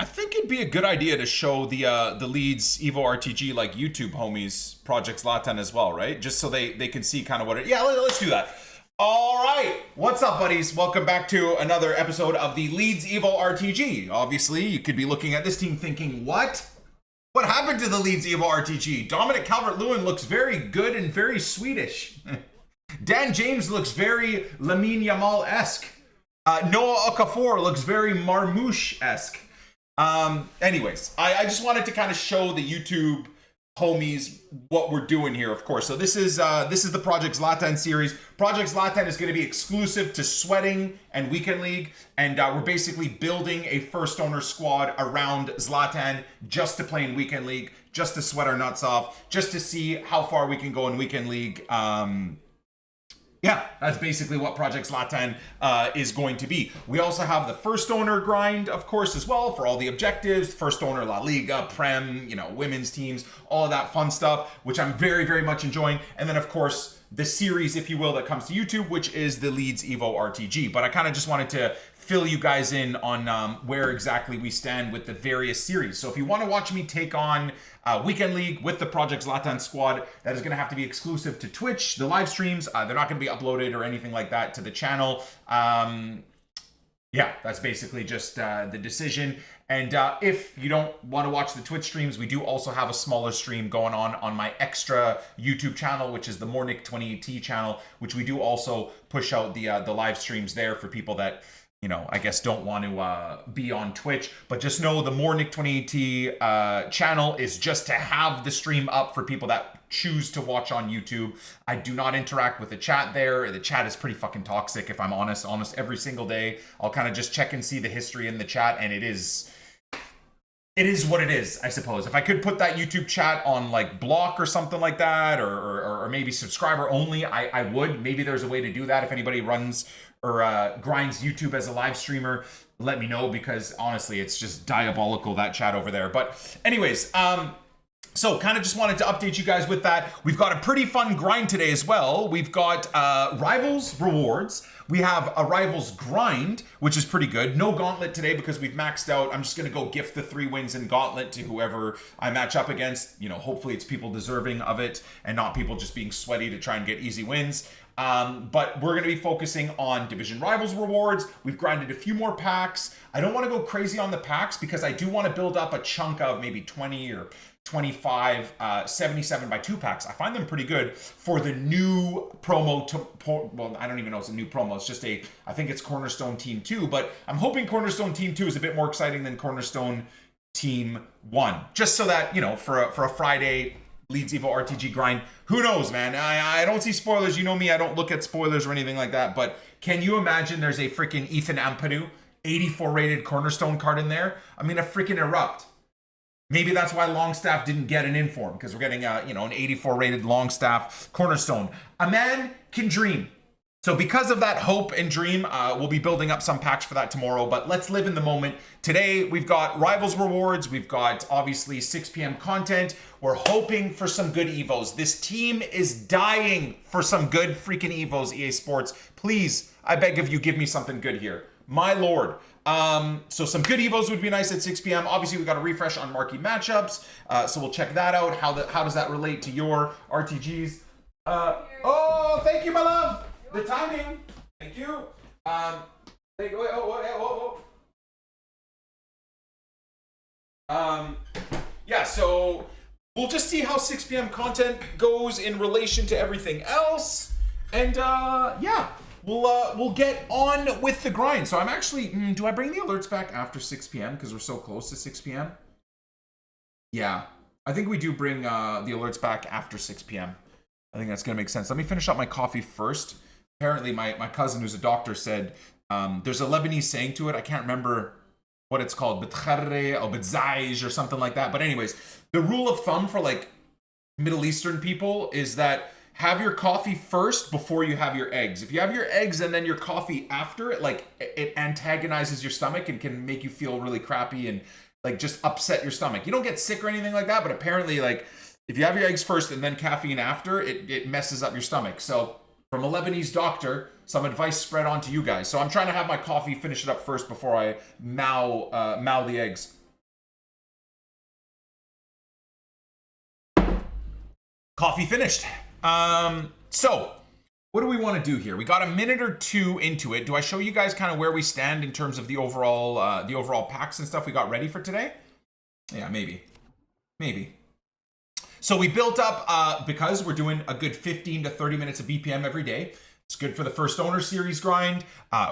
think it'd be a good idea to show the LEEDS EVO RTG like YouTube homies Project ZLATAN as well, right? Just so they can see kind of what it. Yeah, let's do that. All right, what's up, buddies? Welcome back to another episode of the LEEDS EVO RTG. Obviously, you could be looking at this team thinking, what? What happened to the LEEDS EVO RTG? Dominic Calvert-Lewin looks very good and very Swedish. Dan James looks very Lamine Yamal-esque. Noah Okafor looks very Marmouche-esque. Anyways, I just wanted to kind of show the YouTube homies what we're doing here, of course. So this is the Project ZLATAN series. Project ZLATAN is going to be exclusive to Sweating and Weekend League, and we're basically building a first owner squad around ZLATAN just to play in Weekend League, just to sweat our nuts off, just to see how far we can go in Weekend League. Yeah, that's basically what Project ZLATAN is going to be. We also have the first owner grind, of course, as well for all the objectives. First owner, La Liga, Prem, women's teams, all of that fun stuff, which I'm very, very much enjoying. And then, of course, the series, if you will, that comes to YouTube, which is the LEEDS EVO RTG. But I kind of just wanted to fill you guys in on where exactly we stand with the various series. So if you want to watch me take on Weekend League with the Project ZLATAN squad, that is going to have to be exclusive to Twitch. The live streams, they're not going to be uploaded or anything like that to the channel. Yeah, that's basically just the decision. And if you don't want to watch the Twitch streams, we do also have a smaller stream going on my extra YouTube channel, which is the Mornick 2080 channel, which we do also push out the live streams there for people that I guess don't want to be on Twitch. But just know the Mornick 2080 channel is just to have the stream up for people that choose to watch on YouTube. I do not interact with the chat there. The chat is pretty fucking toxic, if I'm honest. Almost every single day, I'll kind of just check and see the history in the chat, and it is what it is, I suppose. If I could put that YouTube chat on like block or something like that, or maybe subscriber only, I would. Maybe there's a way to do that. If anybody runs or grinds YouTube as a live streamer, let me know, because honestly, it's just diabolical, that chat over there. But anyways, so kind of just wanted to update you guys with that. We've got a pretty fun grind today as well. We've got Rivals rewards. We have a Rivals grind, which is pretty good. No Gauntlet today because we've maxed out. I'm just going to go gift the 3 wins in Gauntlet to whoever I match up against. Hopefully it's people deserving of it and not people just being sweaty to try and get easy wins. But we're going to be focusing on Division Rivals rewards. We've grinded a few more packs. I don't want to go crazy on the packs because I do want to build up a chunk of maybe 20 or 25 77 by 2 packs. I find them pretty good for the new promo. Well, I don't even know it's a new promo. It's just I think it's Cornerstone Team 2, but I'm hoping Cornerstone Team 2 is a bit more exciting than Cornerstone Team 1. Just so that, for a Friday LEEDS EVO RTG grind, who knows, man? I don't see spoilers. You know me, I don't look at spoilers or anything like that, but can you imagine there's a freaking Ethan Ampadu 84 rated Cornerstone card in there? I'm gonna freaking erupt. Maybe that's why Longstaff didn't get an inform, because we're getting an 84 rated Longstaff Cornerstone. A man can dream. So because of that hope and dream, we'll be building up some packs for that tomorrow, but let's live in the moment. Today, we've got Rivals rewards. We've got, obviously, 6 p.m. content. We're hoping for some good EVOs. This team is dying for some good freaking EVOs, EA Sports. Please, I beg of you, give me something good here. My lord. So some good EVOs would be nice at 6 p.m. Obviously, we got a refresh on marquee matchups, so we'll check that out. How does that relate to your RTGs? Oh, thank you, my love. The timing. Thank you. Yeah, so we'll just see how 6 p.m. content goes in relation to everything else, and yeah. We'll get on with the grind. So I'm actually, do I bring the alerts back after 6 p.m. because we're so close to 6 p.m.? Yeah, I think we do bring the alerts back after 6 p.m. I think that's going to make sense. Let me finish up my coffee first. Apparently, my cousin, who's a doctor, said there's a Lebanese saying to it. I can't remember what it's called. B'tcharre or b'tzayj or something like that. But anyways, the rule of thumb for like Middle Eastern people is that have your coffee first before you have your eggs. If you have your eggs and then your coffee after it, like it antagonizes your stomach and can make you feel really crappy and like just upset your stomach. You don't get sick or anything like that, but apparently like if you have your eggs first and then caffeine after, it messes up your stomach. So from a Lebanese doctor, some advice spread on to you guys. So I'm trying to have my coffee, finish it up first before I mow the eggs. Coffee finished. So what do we want to do here? We got a minute or two into it. Do I show you guys kind of where we stand in terms of the overall packs and stuff we got ready for today? Yeah, maybe. So we built up, because we're doing a good 15 to 30 minutes of BPM every day. It's good for the first owner series grind.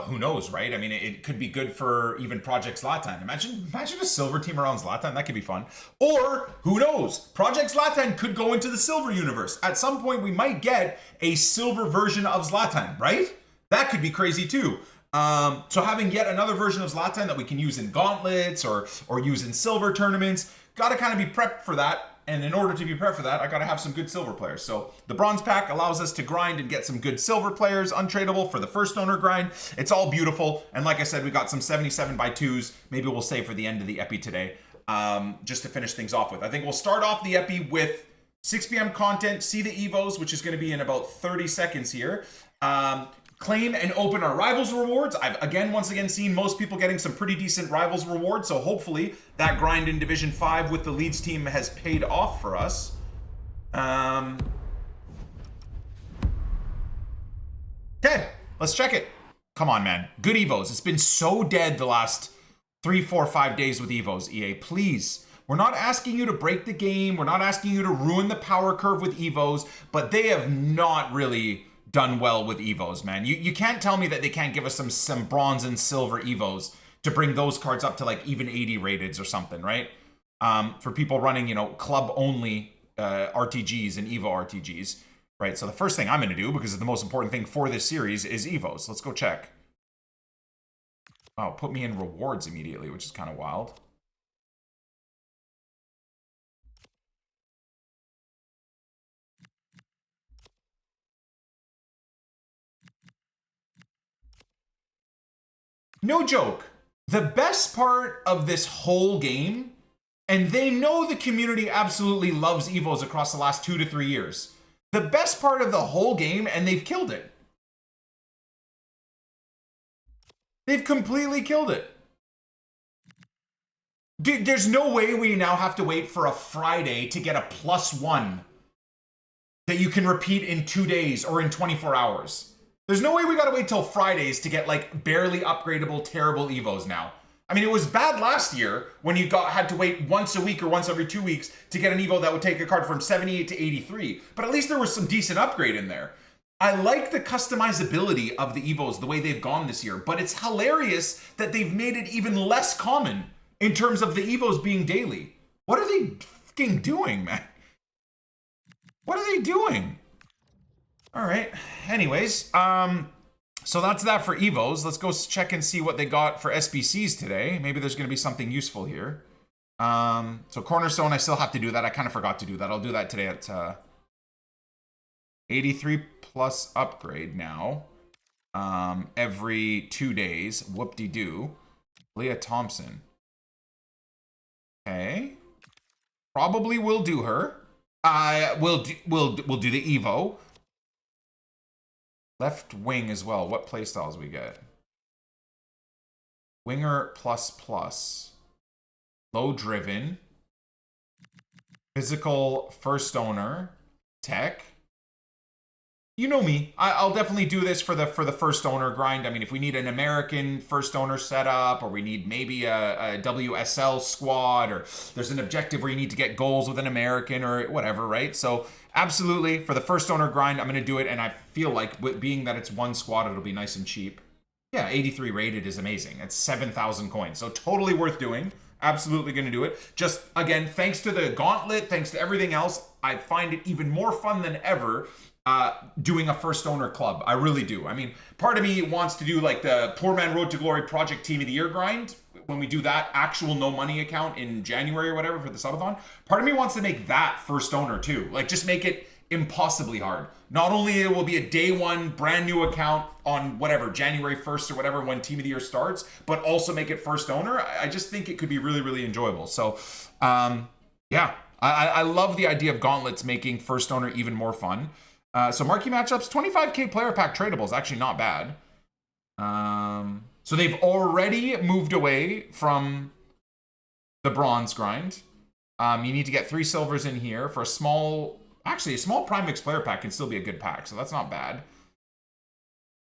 Who knows, right? I mean, it could be good for even Project ZLATAN. Imagine a silver team around ZLATAN. That could be fun. Or who knows? Project ZLATAN could go into the silver universe. At some point, we might get a silver version of ZLATAN, right? That could be crazy too. So having yet another version of ZLATAN that we can use in gauntlets or use in silver tournaments, got to kind of be prepped for that. And in order to be prepared for that, I got to have some good silver players. So the bronze pack allows us to grind and get some good silver players, untradeable for the first owner grind. It's all beautiful. And like I said, we got some 77x2s. Maybe we'll save for the end of the epi today, just to finish things off with. I think we'll start off the epi with 6 p.m. content, see the EVOs, which is going to be in about 30 seconds here. Claim and open our Rivals rewards. I've once again seen most people getting some pretty decent Rivals rewards, so hopefully that grind in Division 5 with the Leeds team has paid off for us. Okay, let's check it. Come on, man. Good EVOs. It's been so dead the last 3, 4, 5 days with EVOs, EA. Please. We're not asking you to break the game. We're not asking you to ruin the power curve with EVOs, but they have not really done well with EVOs, man. You can't tell me that they can't give us some bronze and silver EVOs to bring those cards up to like even 80 rateds or something, right? For people running, club only RTGs and EVO RTGs, right? So the first thing I'm going to do, because it's the most important thing for this series, is EVOs. Let's go check. Oh, put me in rewards immediately, which is kind of wild. No joke. The best part of this whole game, and they know the community absolutely loves EVOs across the last 2 to 3 years. The best part of the whole game, and they've killed it. They've completely killed it. Dude, there's no way we now have to wait for a Friday to get a +1 that you can repeat in 2 days or in 24 hours. There's no way we gotta wait till Fridays to get like barely upgradable, terrible EVOs now. I mean, it was bad last year when you had to wait once a week or once every 2 weeks to get an EVO that would take a card from 78 to 83. But at least there was some decent upgrade in there. I like the customizability of the EVOs, the way they've gone this year, but it's hilarious that they've made it even less common in terms of the EVOs being daily. What are they fucking doing, man? What are they doing? All right. Anyways, so that's that for EVOs. Let's go check and see what they got for SBCs today. Maybe there's going to be something useful here. So Cornerstone, I still have to do that. I kind of forgot to do that. I'll do that today at 83 plus upgrade now. Every 2 days. Whoop-de-doo. Leah Thompson. Okay. Probably will do her. We'll do the EVO. Left wing as well. What playstyles we get? Winger ++. Low driven. Physical first owner. Tech. You know me. I'll definitely do this for the first owner grind. I mean, if we need an American first owner setup, or we need maybe a WSL squad, or there's an objective where you need to get goals with an American or whatever, right? So absolutely, for the first owner grind, I'm going to do it. And I feel like, being that it's one squad, it'll be nice and cheap. Yeah, 83 rated is amazing. It's 7,000 coins. So totally worth doing. Absolutely going to do it. Just, again, thanks to the gauntlet, thanks to everything else, I find it even more fun than ever doing a first owner club. I really do. I mean, part of me wants to do like the Poor Man Road to Glory Project Team of the Year grind when we do that actual no money account in January or whatever for the subathon. Part of me wants to make that first owner too. Like, just make it impossibly hard. Not only it will be a day one brand new account on whatever, January 1st or whatever, when Team of the Year starts, but also make it first owner. I just think it could be really, really enjoyable. So, yeah, I love the idea of gauntlets making first owner even more fun. So marquee matchups, 25k player pack tradable is actually not bad. So they've already moved away from the bronze grind. You need to get 3 silvers in here for a small Actually, a small Prime Mix player pack can still be a good pack, so that's not bad.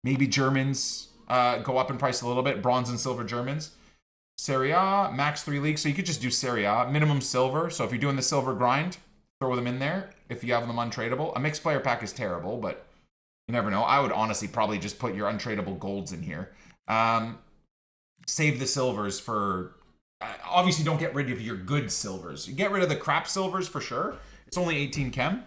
Maybe Germans go up in price a little bit. Bronze and silver Germans. Serie A, max 3 leagues. So you could just do Serie A. Minimum silver. So if you're doing the silver grind, throw them in there if you have them untradeable. A mixed player pack is terrible, but you never know. I would honestly probably just put your untradeable golds in here. Save the silvers for... obviously, don't get rid of your good silvers. You get rid of the crap silvers for sure. It's only 18 chem.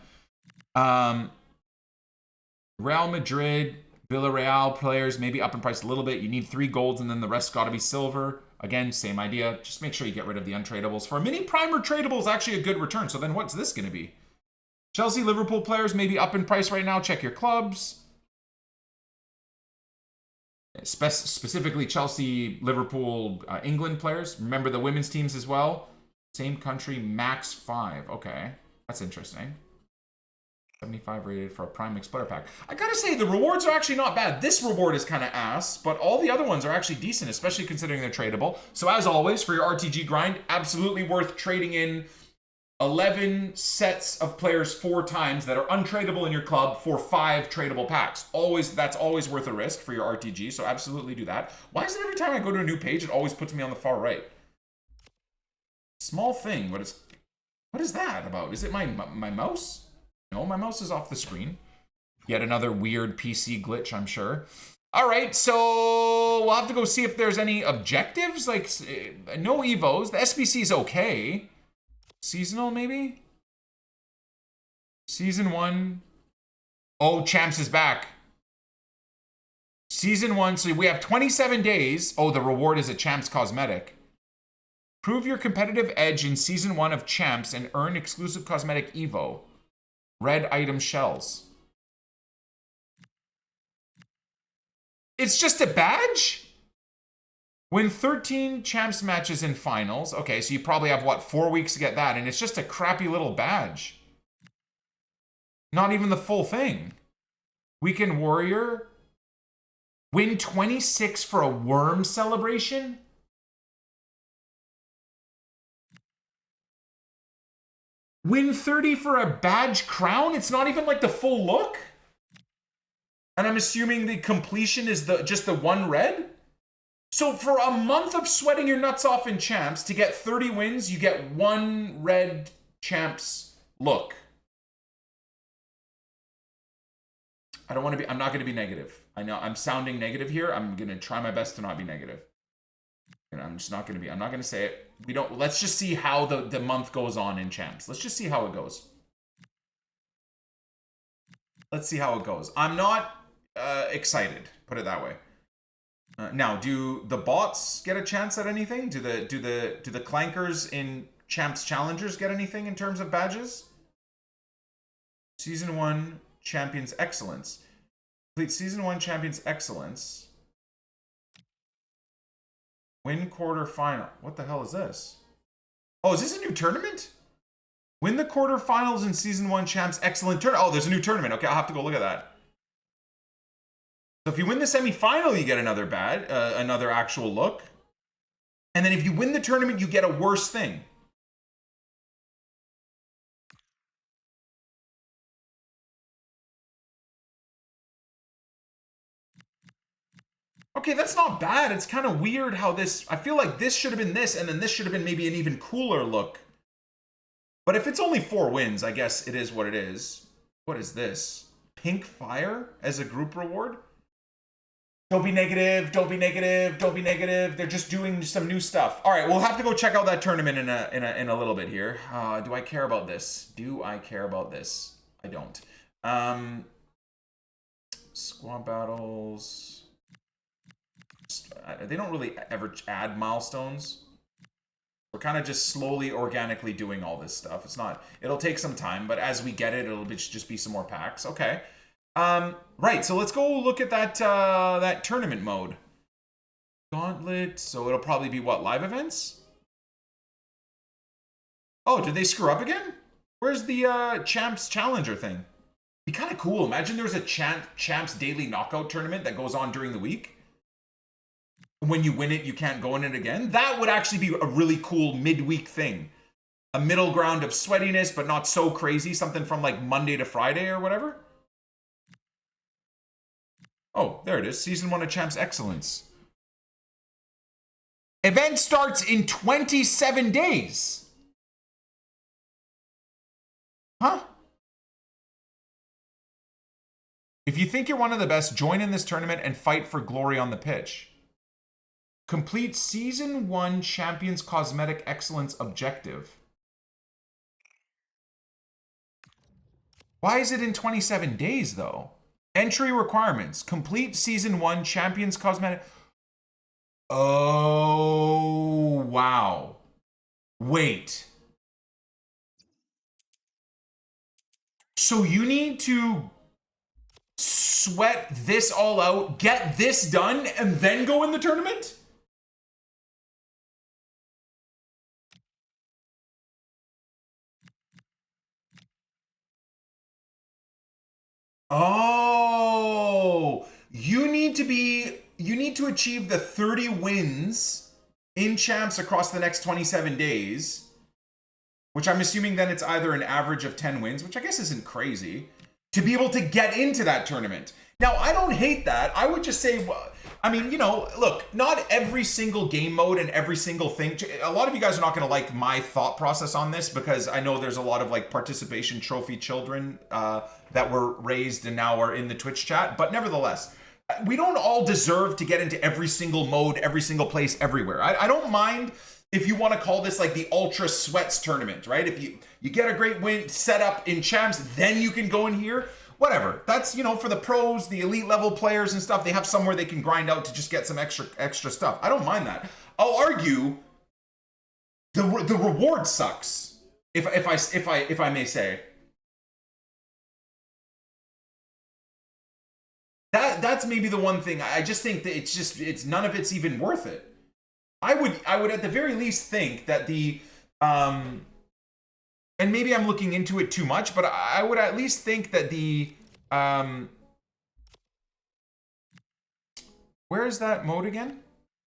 Real Madrid, Villarreal players, maybe up in price a little bit. You need 3 golds and then the rest got to be silver. Again, same idea. Just make sure you get rid of the untradables. For a mini primer tradable is actually a good return. So then what's this going to be? Chelsea, Liverpool players, maybe up in price right now. Check your clubs. Specifically Chelsea, Liverpool, England players. Remember the women's teams as well. Same country, max 5. Okay, that's interesting. 75 rated for a Prime Mix player pack. I gotta say, the rewards are actually not bad. This reward is kind of ass, but all the other ones are actually decent, especially considering they're tradable. So as always, for your RTG grind, absolutely worth trading in 11 sets of players 4 times that are untradeable in your club for 5 tradable packs. That's always worth a risk for your RTG, so absolutely do that. Why is it every time I go to a new page, it always puts me on the far right? Small thing, but it's... what is that about? Is it my mouse? No, my mouse is off the screen. Yet another weird PC glitch, I'm sure. All right, so we'll have to go see if there's any objectives. Like, no EVOs. The SBC is okay. Seasonal, maybe? Season 1. Oh, Champs is back. Season 1, so we have 27 days. Oh, the reward is a Champs cosmetic. Prove your competitive edge in Season 1 of Champs and earn exclusive cosmetic EVO. Red item shells. It's just a badge? Win 13 Champs matches in finals. Okay, so you probably have, what, 4 weeks to get that, and it's just a crappy little badge. Not even the full thing. Weekend Warrior. Win 26 for a worm celebration? Win 30 for a badge crown? It's not even like the full look? And I'm assuming the completion is just the 1 red? So for a month of sweating your nuts off in Champs, to get 30 wins, you get 1 red Champs look. I'm not going to be negative. I know I'm sounding negative here. I'm going to try my best to not be negative. And I'm just not going to be. I'm not going to say it. Let's just see how the month goes on in Champs. Let's just see how it goes. Let's see how it goes. I'm not excited. Put it that way. Now, do the bots get a chance at anything? Do the clankers in Champs Challengers get anything in terms of badges? Season 1 Champions Excellence. Complete Season 1 Champions Excellence. Win quarterfinal. What the hell is this? Oh, is this a new tournament? Win the quarterfinals in Season 1 Champs Excellent Tournament. Oh, there's a new tournament. Okay, I'll have to go look at that. So if you win the semifinal, you get another actual look. And then if you win the tournament, you get a worse thing. Okay, that's not bad. It's kind of weird how this... I feel like this should have been this, and then this should have been maybe an even cooler look. But if it's only 4 wins, I guess it is what it is. What is this? Pink Fire as a group reward? Don't be negative, don't be negative, don't be negative. They're just doing some new stuff. All right, we'll have to go check out that tournament in a little bit here. Do I care about this? Do I care about this? I don't. Squad battles... They don't really ever add milestones. We're kind of just slowly, organically doing all this stuff. It'll take some time, but as we get it, it'll just be some more packs. Okay. Right, so let's go look at that tournament mode. Gauntlet, so it'll probably be what, live events? Oh, did they screw up again? Where's the Champs Challenger thing? Be kind of cool. Imagine there was a Champs Daily Knockout tournament that goes on during the week. When you win it, you can't go in it again. That would actually be a really cool midweek thing. a middle ground of sweatiness, but not so crazy. Something from like Monday to Friday or whatever. Oh, there it is. Season 1 of Champs Excellence. Event starts in 27 days. Huh? If you think you're one of the best, join in this tournament and fight for glory on the pitch. Complete Season 1 Champions Cosmetic Excellence objective. Why is it in 27 days, though? Entry requirements. Complete Season 1 Champions Cosmetic... Oh, wow. Wait. So you need to sweat this all out, get this done, and then go in the tournament? Oh, you need to achieve the 30 wins in champs across the next 27 days, which I'm assuming then it's either an average of 10 wins, which I guess isn't crazy, to be able to get into that tournament. Now, I don't hate that. I would just say, well, I mean, you know, look, not every single game mode and every single thing. A lot of you guys are not going to like my thought process on this because I know there's a lot of like participation trophy children that were raised and now are in the Twitch chat. But nevertheless, we don't all deserve to get into every single mode, every single place, everywhere. I don't mind if you want to call this like the Ultra Sweats tournament, right? If you get a great win set up in champs, then you can go in here. Whatever. That's, you know, for the pros, the elite level players and stuff, they have somewhere they can grind out to just get some extra stuff. I don't mind that. I'll argue the reward sucks. If I may say. That's maybe the one thing. I just think that it's none of it's even worth it. I would at the very least think that the and maybe I'm looking into it too much, but I would at least think that the where is that mode again?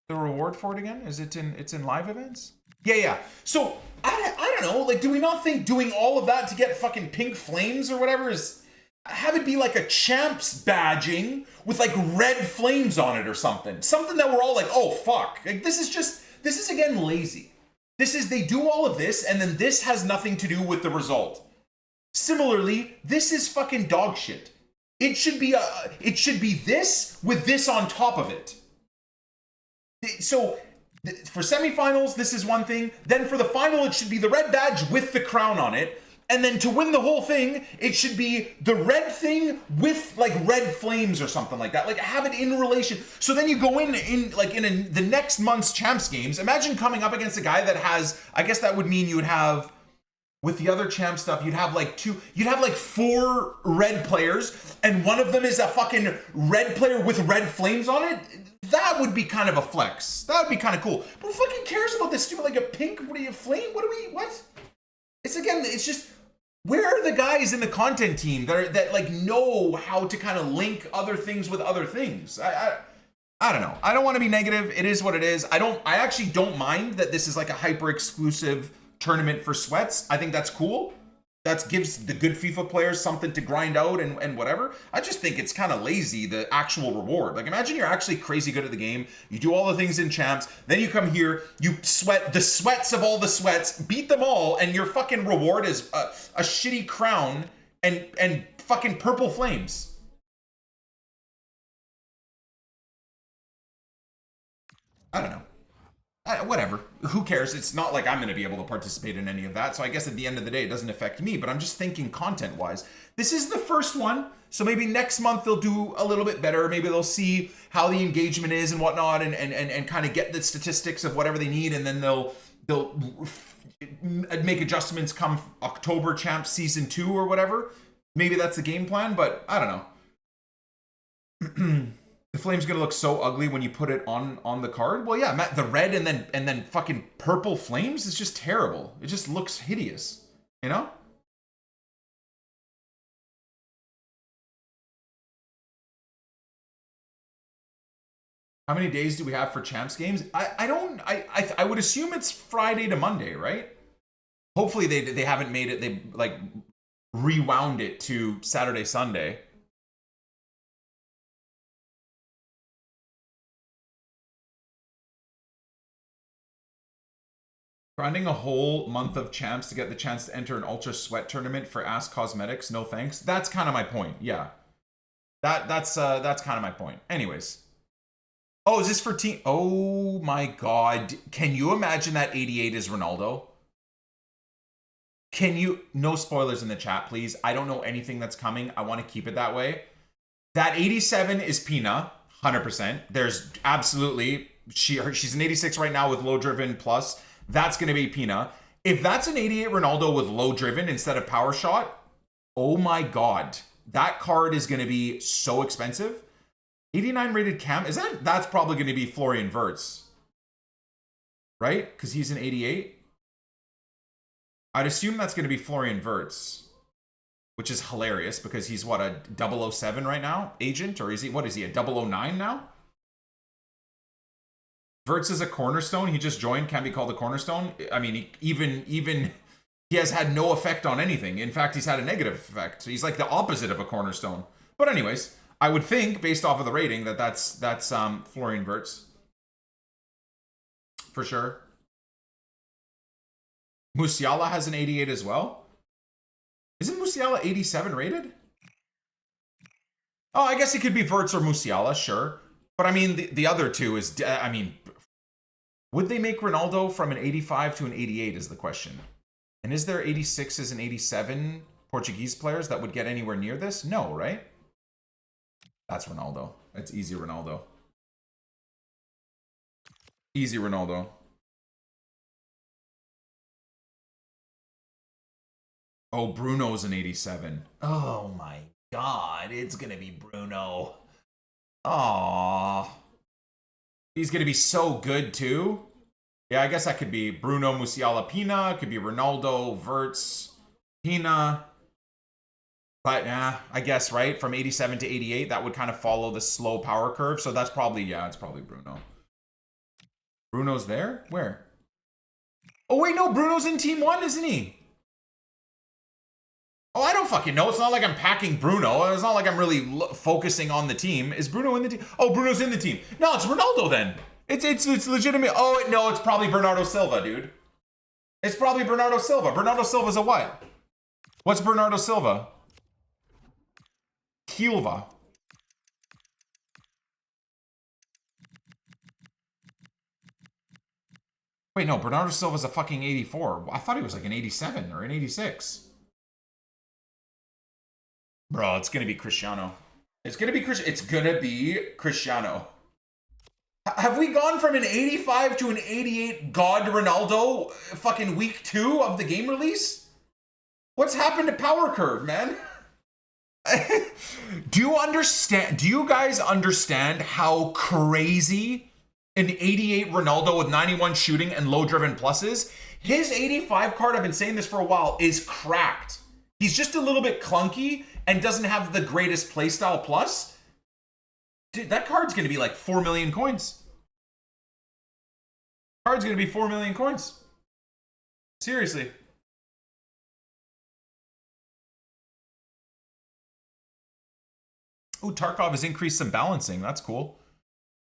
The reward for it again? Is it in it's in live events? Yeah. So I don't know, like, do we not think doing all of that to get fucking pink flames or whatever is have it be like a champs badging with like red flames on it or something? Something that we're all like, oh fuck. Like, this is again lazy. They do all of this, and then this has nothing to do with the result. Similarly, this is fucking dog shit. It should be this with this on top of it. So, for semifinals, this is one thing. Then for the final, it should be the red badge with the crown on it. And then to win the whole thing, it should be the red thing with like red flames or something like that. Like have it in relation. So then you go in the next month's champs games. Imagine coming up against a guy that has, I guess that would mean you would have, with the other champ stuff, you'd have like 4 red players and one of them is a fucking red player with red flames on it. That would be kind of a flex. That would be kind of cool. But who fucking cares about this stupid, like a pink, flame? What? It's just, where are the guys in the content team that like know how to kind of link other things with other things? I don't know. I don't want to be negative. It is what it is. I actually don't mind that this is like a hyper exclusive tournament for sweats. I think that's cool. That gives the good FIFA players something to grind out and whatever. I just think it's kind of lazy, the actual reward. Like, imagine you're actually crazy good at the game. You do all the things in champs. Then you come here, you sweat the sweats of all the sweats, beat them all, and your fucking reward is a shitty crown and fucking purple flames. I don't know. Whatever. Who cares? It's not like I'm going to be able to participate in any of that. So I guess at the end of the day, it doesn't affect me. But I'm just thinking content-wise. This is the first one. So maybe next month they'll do a little bit better. Maybe they'll see how the engagement is and whatnot and kind of get the statistics of whatever they need. And then they'll make adjustments come October Champs Season 2 or whatever. Maybe that's the game plan. But I don't know. The flame's gonna look so ugly when you put it on the card. Well, yeah, Matt, the red and then fucking purple flames is just terrible. It just looks hideous, you know? How many days do we have for champs games? I would assume it's Friday to Monday, right? Hopefully they haven't made it, they like rewound it to Saturday, Sunday. Grinding a whole month of champs to get the chance to enter an ultra sweat tournament for ass cosmetics, no thanks. That's kind of my point. Yeah. That's kind of my point. Anyways. Oh, is this for team? Oh my god. Can you imagine that 88 is Ronaldo? Can you, no spoilers in the chat, please. I don't know anything that's coming. I want to keep it that way. That 87 is Pina, 100%. There's absolutely, she's an 86 right now with low driven plus. That's going to be Pina. If that's an 88 Ronaldo with low driven instead of power shot, oh my god. That card is going to be so expensive. 89 rated Cam, that's probably going to be Florian Wirtz. Right? Because he's an 88. I'd assume that's going to be Florian Wirtz, which is hilarious because he's what, a 007 right now? Agent? Or is he, what is he, a 009 now? Wirtz is a cornerstone. He just joined, can't be called a cornerstone. I mean, even he has had no effect on anything. In fact, he's had a negative effect. So he's like the opposite of a cornerstone. But anyways, I would think, based off of the rating, that's Florian Wirtz. For sure. Musiala has an 88 as well. Isn't Musiala 87 rated? Oh, I guess it could be Wirtz or Musiala, sure. But I mean, the other two is, I mean, would they make Ronaldo from an 85 to an 88 is the question. And is there 86s and 87 Portuguese players that would get anywhere near this? No, right? That's Ronaldo. That's easy Ronaldo. Easy Ronaldo. Oh, Bruno's an 87. Oh my god, it's gonna be Bruno. Aww. He's gonna be so good too. Yeah, I guess that could be Bruno, Musiala, Pina. Could be Ronaldo, Wirtz, Pina. But yeah, I guess, right? From 87 to 88, that would kind of follow the slow power curve. So that's probably, yeah, it's probably Bruno. Bruno's there? Where? Oh, wait, no, Bruno's in Team 1, isn't he? Oh, I don't fucking know. It's not like I'm packing Bruno. It's not like I'm really focusing on the team. Is Bruno in the team? Oh, Bruno's in the team. No, it's Ronaldo then. It's legitimate. Oh, no, it's probably Bernardo Silva, dude. It's probably Bernardo Silva. Bernardo Silva's a what? What's Bernardo Silva? Silva. Wait, no, Bernardo Silva's a fucking 84. I thought he was like an 87 or an 86. Bro, it's gonna be Cristiano. It's gonna be Cristiano. Have we gone from an 85 to an 88 God Ronaldo fucking week 2 of the game release? What's happened to power curve, man? Do you guys understand how crazy an 88 Ronaldo with 91 shooting and low driven pluses? His 85 card, I've been saying this for a while, is cracked. He's just a little bit clunky and doesn't have the greatest playstyle plus. Dude, that card's going to be like 4 million coins. Card's going to be 4 million coins. Seriously. Ooh, Tarkov has increased some balancing. That's cool.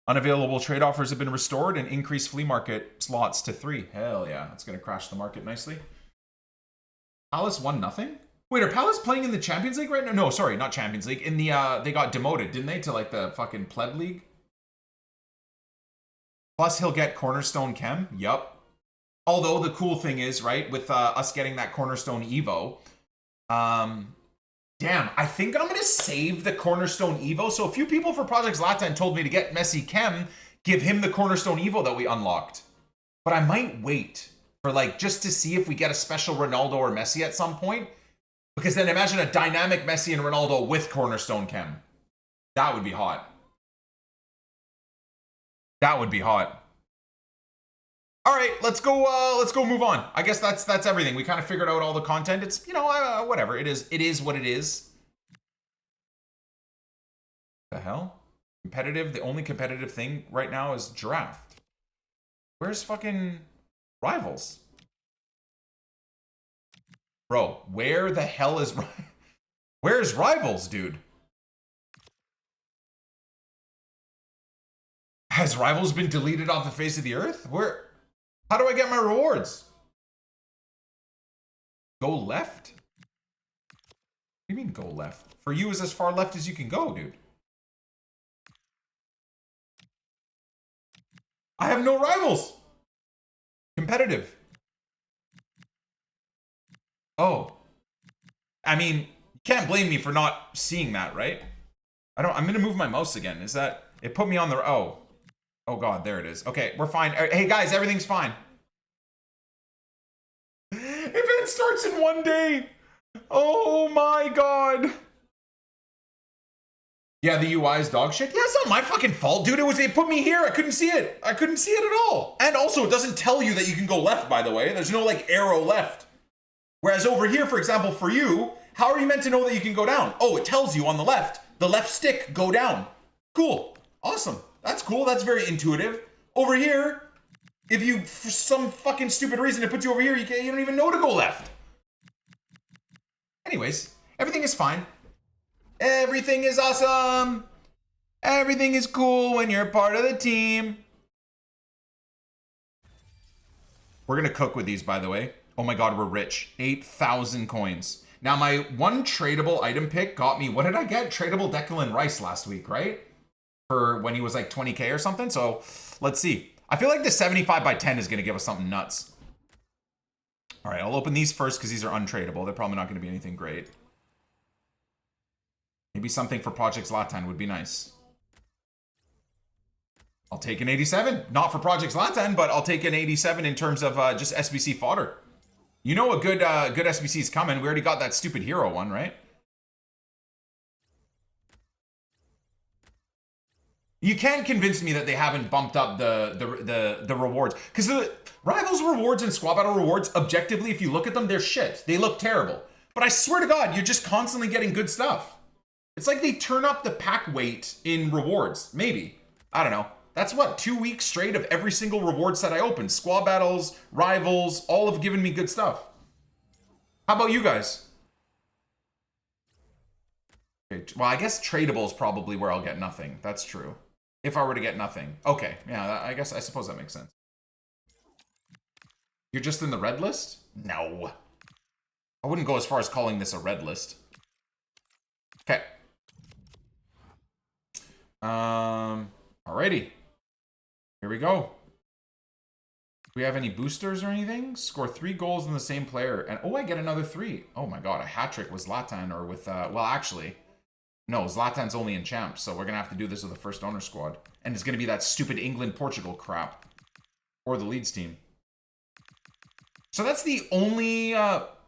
Unavailable trade offers have been restored and increased flea market slots to 3. Hell yeah. That's going to crash the market nicely. Palace won nothing? Wait, are Palace playing in the Champions League right now? No, sorry, not Champions League. In the, they got demoted, didn't they? To like the fucking pleb league? Plus he'll get Cornerstone Chem. Yup. Although the cool thing is, right, with us getting that Cornerstone Evo, damn, I think I'm going to save the Cornerstone Evo. So a few people for Project ZLATAN told me to get Messi Chem, give him the Cornerstone Evo that we unlocked. But I might wait for like, just to see if we get a special Ronaldo or Messi at some point. Because then imagine a dynamic Messi and Ronaldo with Cornerstone Chem. That would be hot. That would be hot. All right, let's go move on. I guess that's everything. We kind of figured out all the content. It's, you know, whatever. It is what it is. The hell? Competitive, the only competitive thing right now is draft. Where's fucking Rivals? Bro, where the hell is... Where's Rivals, dude? Has Rivals been deleted off the face of the earth? Where? How do I get my rewards? Go left? What do you mean go left? For you is as far left as you can go, dude. I have no rivals. Competitive. Oh. I mean, you can't blame me for not seeing that, right? I'm gonna move my mouse again. Is that, it put me on the, oh. Oh God, there it is. Okay, we're fine. Hey guys, everything's fine. Event starts in 1 day. Oh my God. Yeah, the UI is dog shit. Yeah, it's not my fucking fault, dude. It put me here. I couldn't see it. I couldn't see it at all. And also, it doesn't tell you that you can go left, by the way. There's no like arrow left. Whereas over here, for example, for you, how are you meant to know that you can go down? Oh, it tells you on the left stick, go down. Cool. Awesome. That's cool. That's very intuitive. Over here, if you, for some fucking stupid reason, it puts you over here, you don't even know to go left. Anyways, everything is fine. Everything is awesome. Everything is cool when you're part of the team. We're gonna cook with these, by the way. Oh my God, we're rich. 8,000 coins. Now my one tradable item pick got me, what did I get? Tradable Declan Rice last week, right? For when he was like 20K or something. So let's see. I feel like the 75 by 10 is gonna give us something nuts. All right, I'll open these first because these are untradeable. They're probably not gonna be anything great. Maybe something for Project ZLATAN would be nice. I'll take an 87. Not for Project ZLATAN, but I'll take an 87 in terms of just SBC fodder. You know a good SBC is coming. We already got that stupid hero one, right? You can't convince me that they haven't bumped up the rewards. Because the Rivals rewards and Squad Battle rewards, objectively, if you look at them, they're shit. They look terrible. But I swear to God, you're just constantly getting good stuff. It's like they turn up the pack weight in rewards. Maybe. I don't know. That's what, 2 weeks straight of every single reward set I opened. Squad Battles, Rivals, all have given me good stuff. How about you guys? Okay, well, I guess tradable is probably where I'll get nothing. That's true. If I were to get nothing. Okay, yeah, I suppose that makes sense. You're just in the red list? No. I wouldn't go as far as calling this a red list. Okay. Alrighty. Here we go. Do we have any boosters or anything? Score 3 goals in the same player. And oh, I get another 3. Oh my God, a hat trick with ZLATAN or with, well, actually, no, ZLATAN's only in champs. So we're going to have to do this with the first owner squad. And it's going to be that stupid England-Portugal crap. Or the Leeds team. So that's the only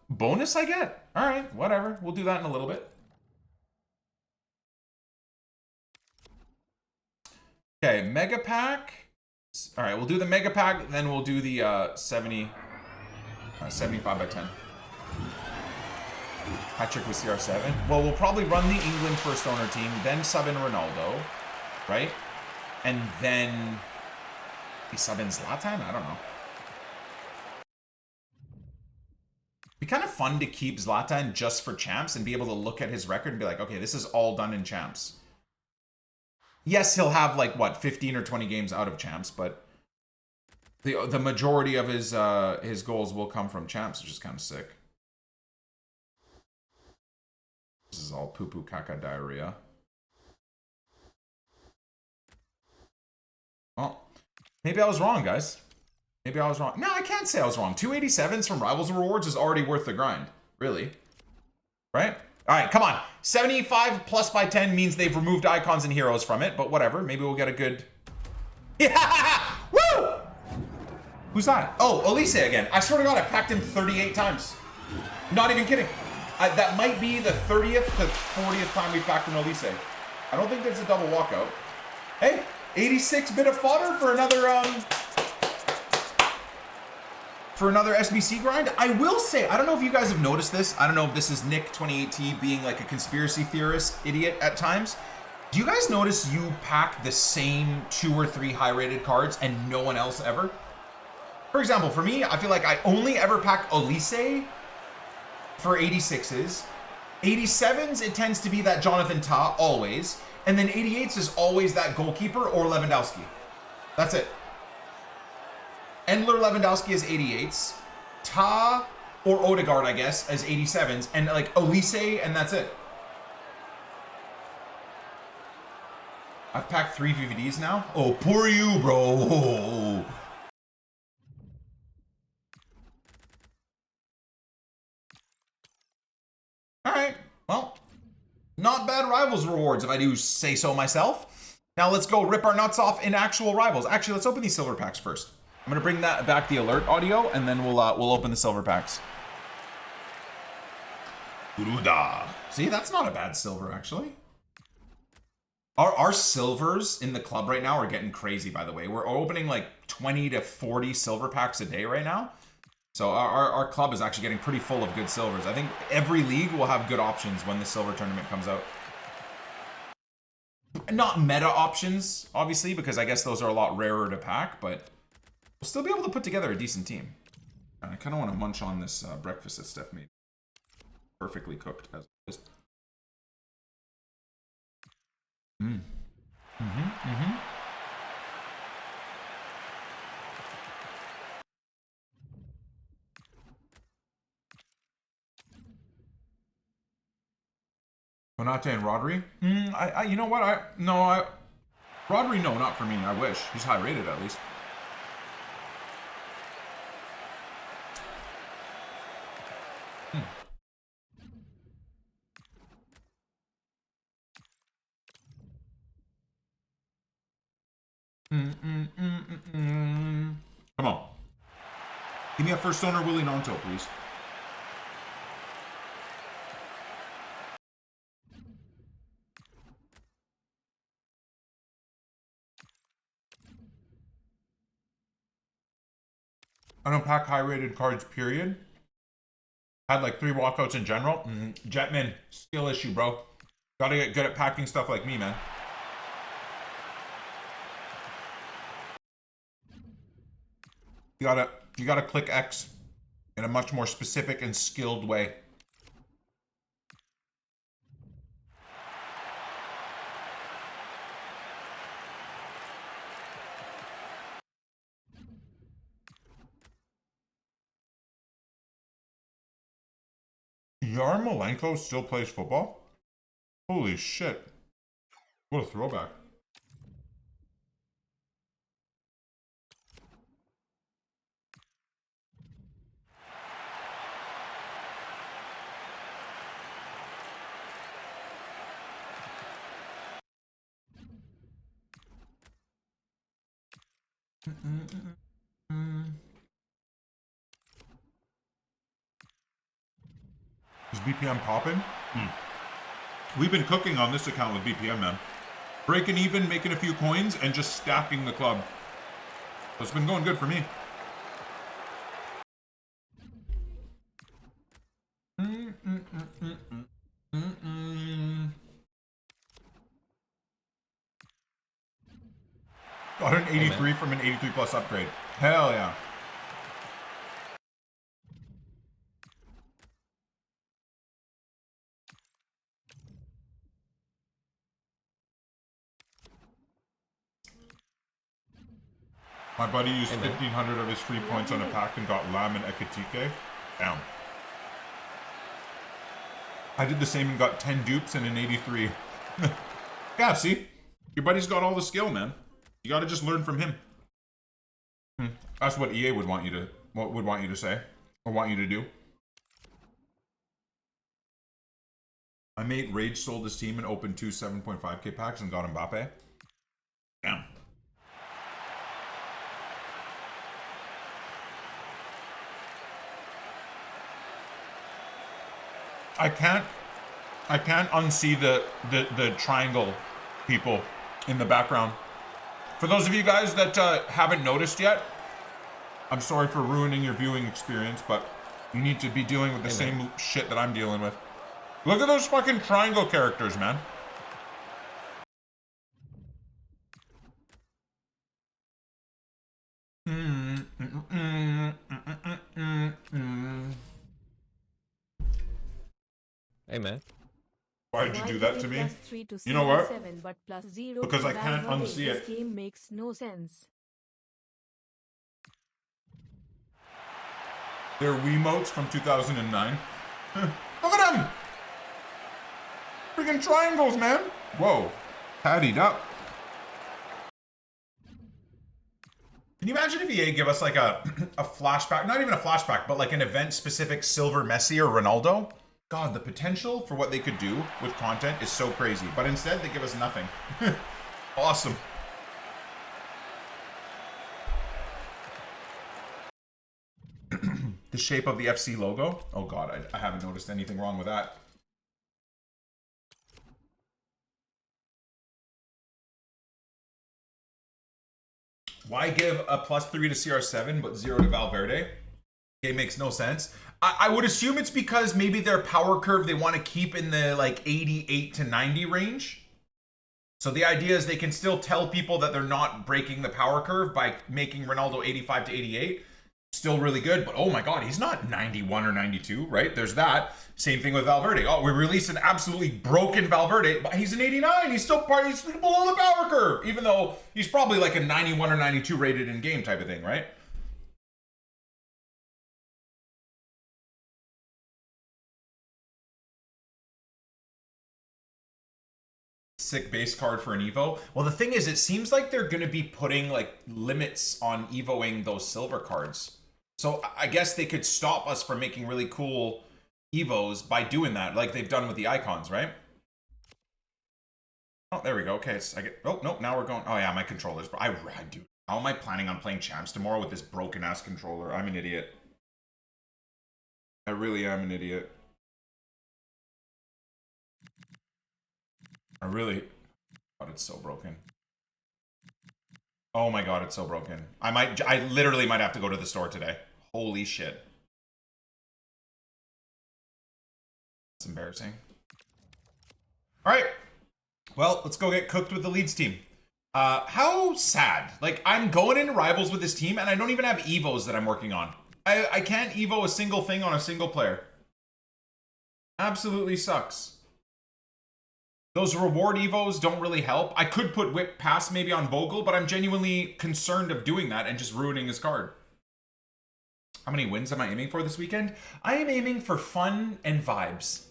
bonus I get? All right, whatever. We'll do that in a little bit. Okay, Mega Pack. All right, we'll do the Mega Pack, then we'll do the 75 by 10. Hat trick with CR7. Well, we'll probably run the England first owner team, then sub in Ronaldo, right? And then we sub in ZLATAN? I don't know. It'd be kind of fun to keep ZLATAN just for champs and be able to look at his record and be like, okay, this is all done in champs. Yes, he'll have like what 15 or 20 games out of champs, but the majority of his goals will come from champs, which is kind of sick. This is all poo poo caca diarrhea. Well, maybe I was wrong, guys. Maybe I was wrong. No, I can't say I was wrong. 287s from Rivals Rewards is already worth the grind, really, right? All right, come on. 75 plus by 10 means they've removed icons and heroes from it, but whatever. Maybe we'll get a good... Yeah! Woo! Who's that? Oh, Elise again. I swear to God, I packed him 38 times. Not even kidding. That might be the 30th to 40th time we packed an Elise. I don't think there's a double walkout. Hey, 86 bit of fodder for another SBC grind. I will say, I don't know if you guys have noticed this. I don't know if this is Nick 2018 being like a conspiracy theorist idiot at times. Do you guys notice you pack the same 2 or 3 high rated cards and no one else ever? For example, for me, I feel like I only ever pack Elise for 86s. 87s, it tends to be that Jonathan Tah, always. And then 88s is always that goalkeeper or Lewandowski. That's it. Endler Lewandowski is 88s. Tah or Odegaard, I guess, as 87s. And like Elise, and that's it. I've packed 3 VVDs now. Oh, poor you, bro. All right, well, not bad Rivals rewards, if I do say so myself. Now let's go rip our nuts off in actual Rivals. Actually, let's open these silver packs first. I'm gonna bring that back the alert audio, and then we'll open the silver packs. Uruda. See, that's not a bad silver, actually. Our silvers in the club right now are getting crazy, by the way. We're opening like 20 to 40 silver packs a day right now. So our club is actually getting pretty full of good silvers. I think every league will have good options when the silver tournament comes out. Not meta options, obviously, because I guess those are a lot rarer to pack, but we'll still be able to put together a decent team. And I kind of want to munch on this breakfast that Steph made. Perfectly cooked as it is. Konate and Rodri? You know what? Rodri, no, not for me. I wish. He's high rated at least. Come on. Give me a first owner Willie Nonto, please. I don't pack high-rated cards, period. Had like 3 walkouts in general. Jetman, skill issue, bro. Gotta get good at packing stuff like me, man. You gotta click X in a much more specific and skilled way. Yarmolenko still plays football? Holy shit. What a throwback. Is BPM popping? We've been cooking on this account with BPM, man. Breaking even, making a few coins, and just stacking the club. So it's been going good for me. Got an 83 from an 83 plus upgrade. Hell yeah. My buddy used 1,500 of his free points on a pack and got Lam and Ekatike. Damn. I did the same and got 10 dupes and an 83. Yeah, see? Your buddy's got all the skill, man. You gotta just learn from him. That's what EA would want you to say. Or want you to do. My mate Rage sold his team and opened 2 7.5k packs and got Mbappe. Damn. I can't unsee the triangle people in the background. For those of you guys that haven't noticed yet, I'm sorry for ruining your viewing experience, but you need to be dealing with the same shit that I'm dealing with. Look at those fucking triangle characters, man. Hey, man. Why did you do that to me? You know what? Because I can't unsee it. This game makes no sense. They're Wiimotes from 2009. Look at them! Freaking triangles, man! Whoa. Tidied up. Can you imagine if EA give us like a flashback, not even a flashback, but like an event-specific Silver Messi or Ronaldo? God, the potential for what they could do with content is so crazy. But instead, they give us nothing. Awesome. The shape of the FC logo? Oh God, I haven't noticed anything wrong with that. Why give a +3 to CR7 but 0 to Valverde? It makes no sense. I would assume it's because maybe their power curve they want to keep in the like 88 to 90 range. So the idea is they can still tell people that they're not breaking the power curve by making Ronaldo 85 to 88. Still really good, but oh my God, he's not 91 or 92, right? There's that. Same thing with Valverde. Oh, we released an absolutely broken Valverde, but he's an 89. He's still he's below the power curve, even though he's probably like a 91 or 92 rated in game type of thing, right? Sick base card for an Evo. Well, the thing is, it seems like they're going to be putting like limits on Evoing those silver cards. So I guess they could stop us from making really cool Evos by doing that, like they've done with the icons, right? Oh, there we go. Okay, oh, nope, now we're going. Oh yeah, my controller's, I do. How am I planning on playing champs tomorrow with this broken ass controller? I'm an idiot. I really am an idiot. God, it's so broken. Oh my God, it's so broken. I literally might have to go to the store today. Holy shit. That's embarrassing. All right. Well, let's go get cooked with the Leeds team. How sad. Like, I'm going into rivals with this team, and I don't even have Evos that I'm working on. I can't Evo a single thing on a single player. Absolutely sucks. Those reward Evos don't really help. I could put Whip Pass maybe on Bogle, but I'm genuinely concerned of doing that and just ruining his card. How many wins am I aiming for this weekend? I am aiming for fun and vibes.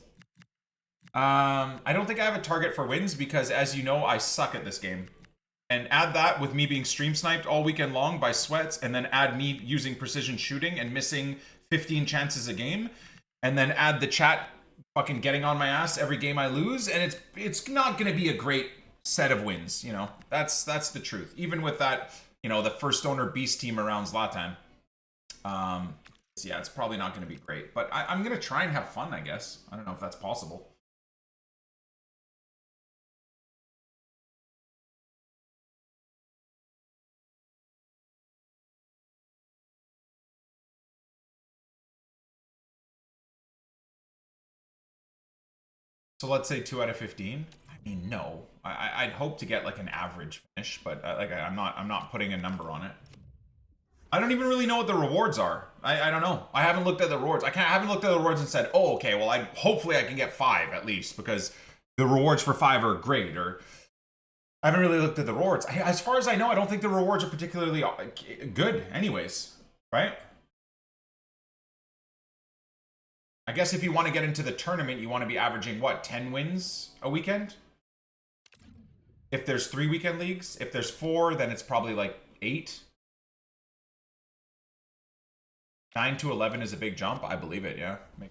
I don't think I have a target for wins because, as you know, I suck at this game. And add that with me being stream sniped all weekend long by sweats, and then add me using precision shooting and missing 15 chances a game, and then add the chat fucking getting on my ass every game I lose, and it's not going to be a great set of wins, you know. That's the truth. Even with that, you know, the first owner beast team around ZLATAN. So yeah, it's probably not going to be great, but I'm going to try and have fun, I guess. I don't know if that's possible. So let's say 2 out of 15. I mean, no. I'd hope to get like an average finish, but like I'm not putting a number on it. I don't even really know what the rewards are. I don't know. I haven't looked at the rewards. I haven't looked at the rewards and said, oh, okay, well, hopefully I can get 5 at least, because the rewards for 5 are great. Or I haven't really looked at the rewards. As far as I know, I don't think the rewards are particularly good anyways, right? I guess if you want to get into the tournament, you want to be averaging, what, 10 wins a weekend? If there's 3 weekend leagues. If there's 4, then it's probably like 8. 9 to 11 is a big jump. I believe it, yeah. There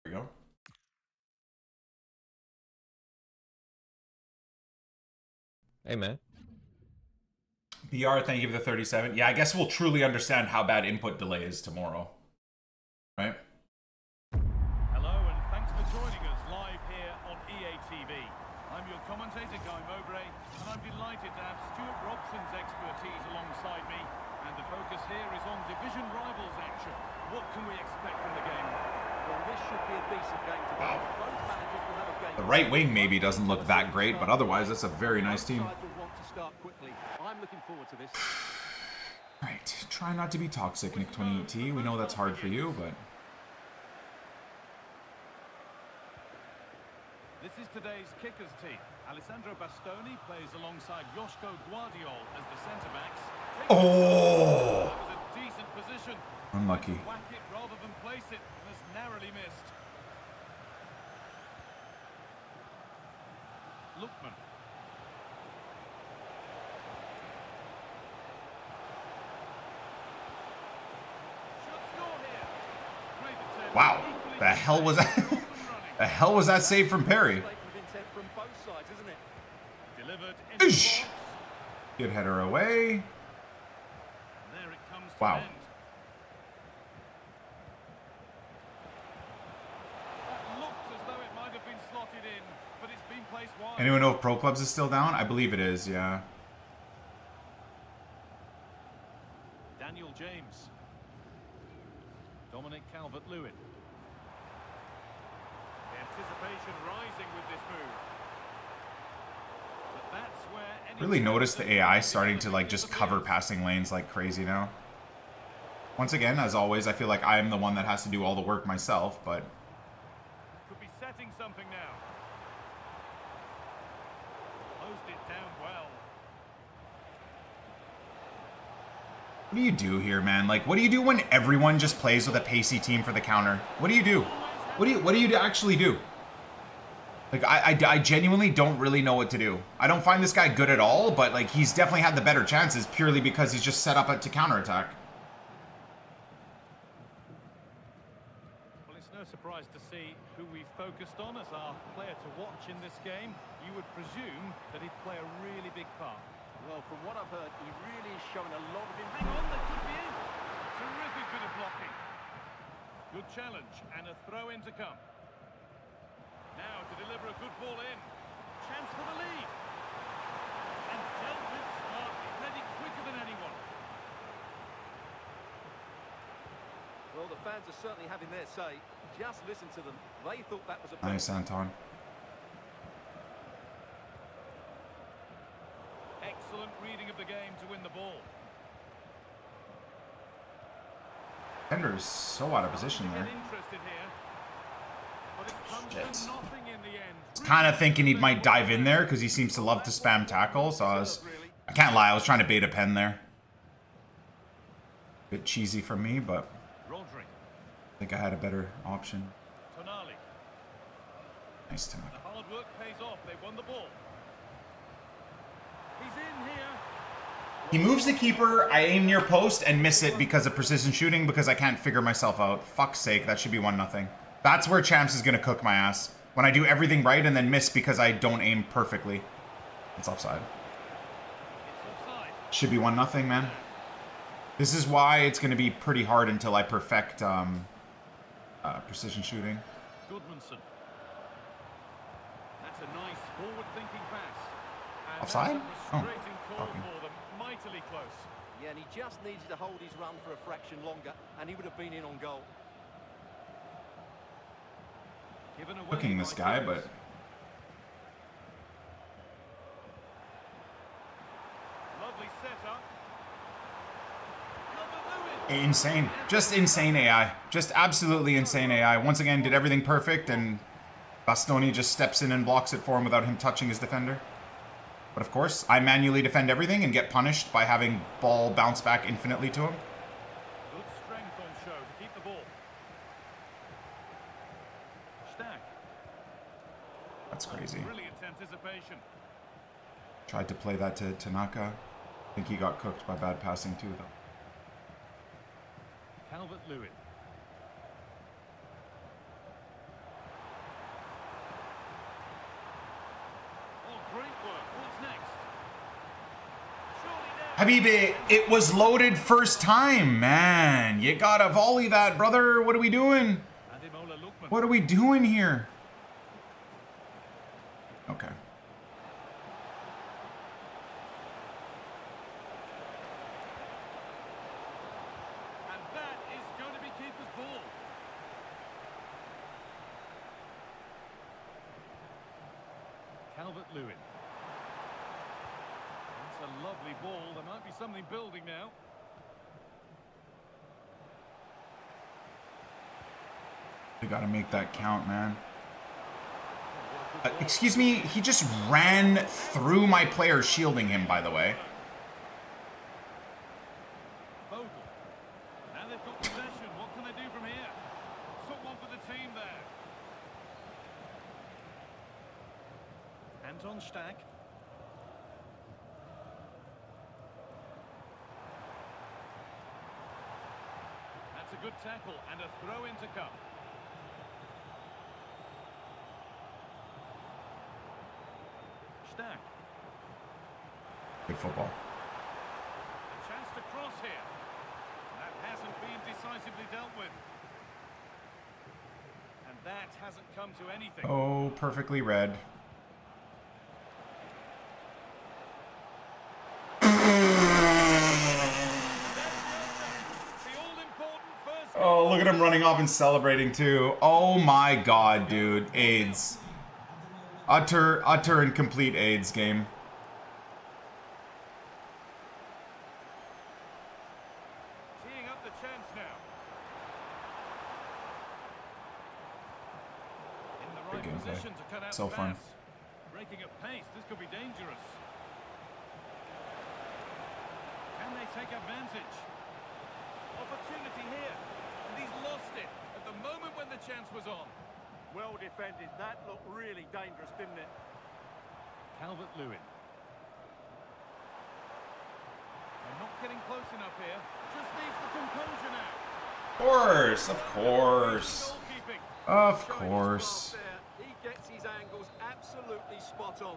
we go. Hey, man. BR, thank you for the 37. Yeah, I guess we'll truly understand how bad input delay is tomorrow. Right? Hello, and thanks for joining us live here on EA TV. I'm your commentator, Guy Mowbray, and I'm delighted to have Stuart Robson's expertise alongside me. And the focus here is on division rivals action. What can we expect from the game? Well, this should be a Wow. The right wing maybe doesn't look that great, but otherwise it's a very nice team. Alright, try not to be toxic, Nick28T. We know that's hard for you, but... This is today's kickers team. Alessandro Bastoni plays alongside Joško Guardiol as the centre-backs. Oh! That was a decent position. Unlucky. Whack it rather than place it, and has narrowly missed. Lookman. Should score here. Great attempt. Wow. Equally The hell was that? off and running. The hell was that save from Perry? Delivered into the Ish. box. Good header away. And there it comes to Wow. an end. That looked as though it might have been slotted in, but it's been placed wide. Anyone know if Pro Clubs is still down? I believe it is, yeah. Daniel James. Dominic Calvert-Lewin. The anticipation rising with this move. But that's where any Really noticed the AI chance of starting to like just cover passing lanes like crazy now. Once again, as always, I feel like I am the one that has to do all the work myself, but could be setting something now. Closed it down well. what do you do here, man? Like, what do you do when everyone just plays with a pacey team for the counter? What do you do? What do you actually do? Like, I genuinely don't really know what to do. I don't find this guy good at all, but like he's definitely had the better chances purely because he's just set up to counterattack. Well, it's no surprise to see who we focused on as our player to watch in this game. You would presume that he'd play a really big part. Well, from what I've heard, he really is showing a lot of him. Hang on, they could be in. Terrific bit of blocking. Good challenge and a throw in to come. Now to deliver a good ball in. Chance for the lead. And dealt with smart. He read it quicker than anyone. Well, the fans are certainly having their say. Just listen to them. They thought that was a Nice, Anton. Excellent reading of the game to win the ball. Defender's so out of position Get there. interested here. But it comes Shit. to nothing in the end. Kind of thinking he might dive in there because he seems to love to spam tackle, so I can't lie, I was trying to bait a pen there. Bit cheesy from me, but Rodri. I think I had a better option. Tonali. Nice to know. The hard work pays off. They won the ball. He's in here. He moves the keeper, I aim near post and miss it because of precision shooting because I can't figure myself out. Fuck's sake, that should be 1-0. That's where Champs is gonna cook my ass. When I do everything right and then miss because I don't aim perfectly. It's offside. It's offside. Should be 1-0, man. This is why it's gonna be pretty hard until I perfect precision shooting. Goodmanson. That's a nice forward-thinking pass. And Offside? that's a Oh, frustrating call fucking. for them. Mightily close. Yeah, and he just needed to hold his run for a fraction longer, and he would have been in on goal. Given away Cooking this by guy, James. but Lovely setup. Calvert-Lewin. insane. Just insane AI. Just absolutely insane AI. Once again, did everything perfect, and Bastoni just steps in and blocks it for him without him touching his defender. But of course, I manually defend everything and get punished by having ball bounce back infinitely to him. Good strength on show to keep the ball. Stack. That's crazy. Brilliant anticipation. Tried to play that to Tanaka. I think he got cooked by bad passing too, though. Calvert-Lewin. Oh, great work. What's next? Surely now. Habibi, it was loaded first time, man. You gotta volley that, brother. What are we doing? Ademola Lookman. What are we doing here? Okay. And that is going to be keeper's ball. Calvert-Lewin. That's a lovely ball. There might be something building now. We gotta make that count, man. Excuse me, he just ran through my player shielding him, by the way. Bogle. Now they've got possession. What can they do from here? Took one for the team there. Anton Stack. That's a good tackle and a throw in to come. Stack. Good football. A chance to cross here. That hasn't been decisively dealt with. And that hasn't come to anything. Oh, perfectly read. Oh, look at him running off and celebrating too. Oh my god, dude. AIDS. Utter and complete AIDS game. Teeing up the chance now. In the right gameplay. position to cut out So the fun. pass. Breaking at pace, this could be dangerous. Can they take advantage? Opportunity here, and he's lost it at the moment when the chance was on. Well defended. That looked really dangerous, didn't it? Calvert-Lewin. They're not getting close enough here. Just needs the composure now. Of course. Goalkeeping. Of Showing his course. class there. He gets his angles absolutely spot on.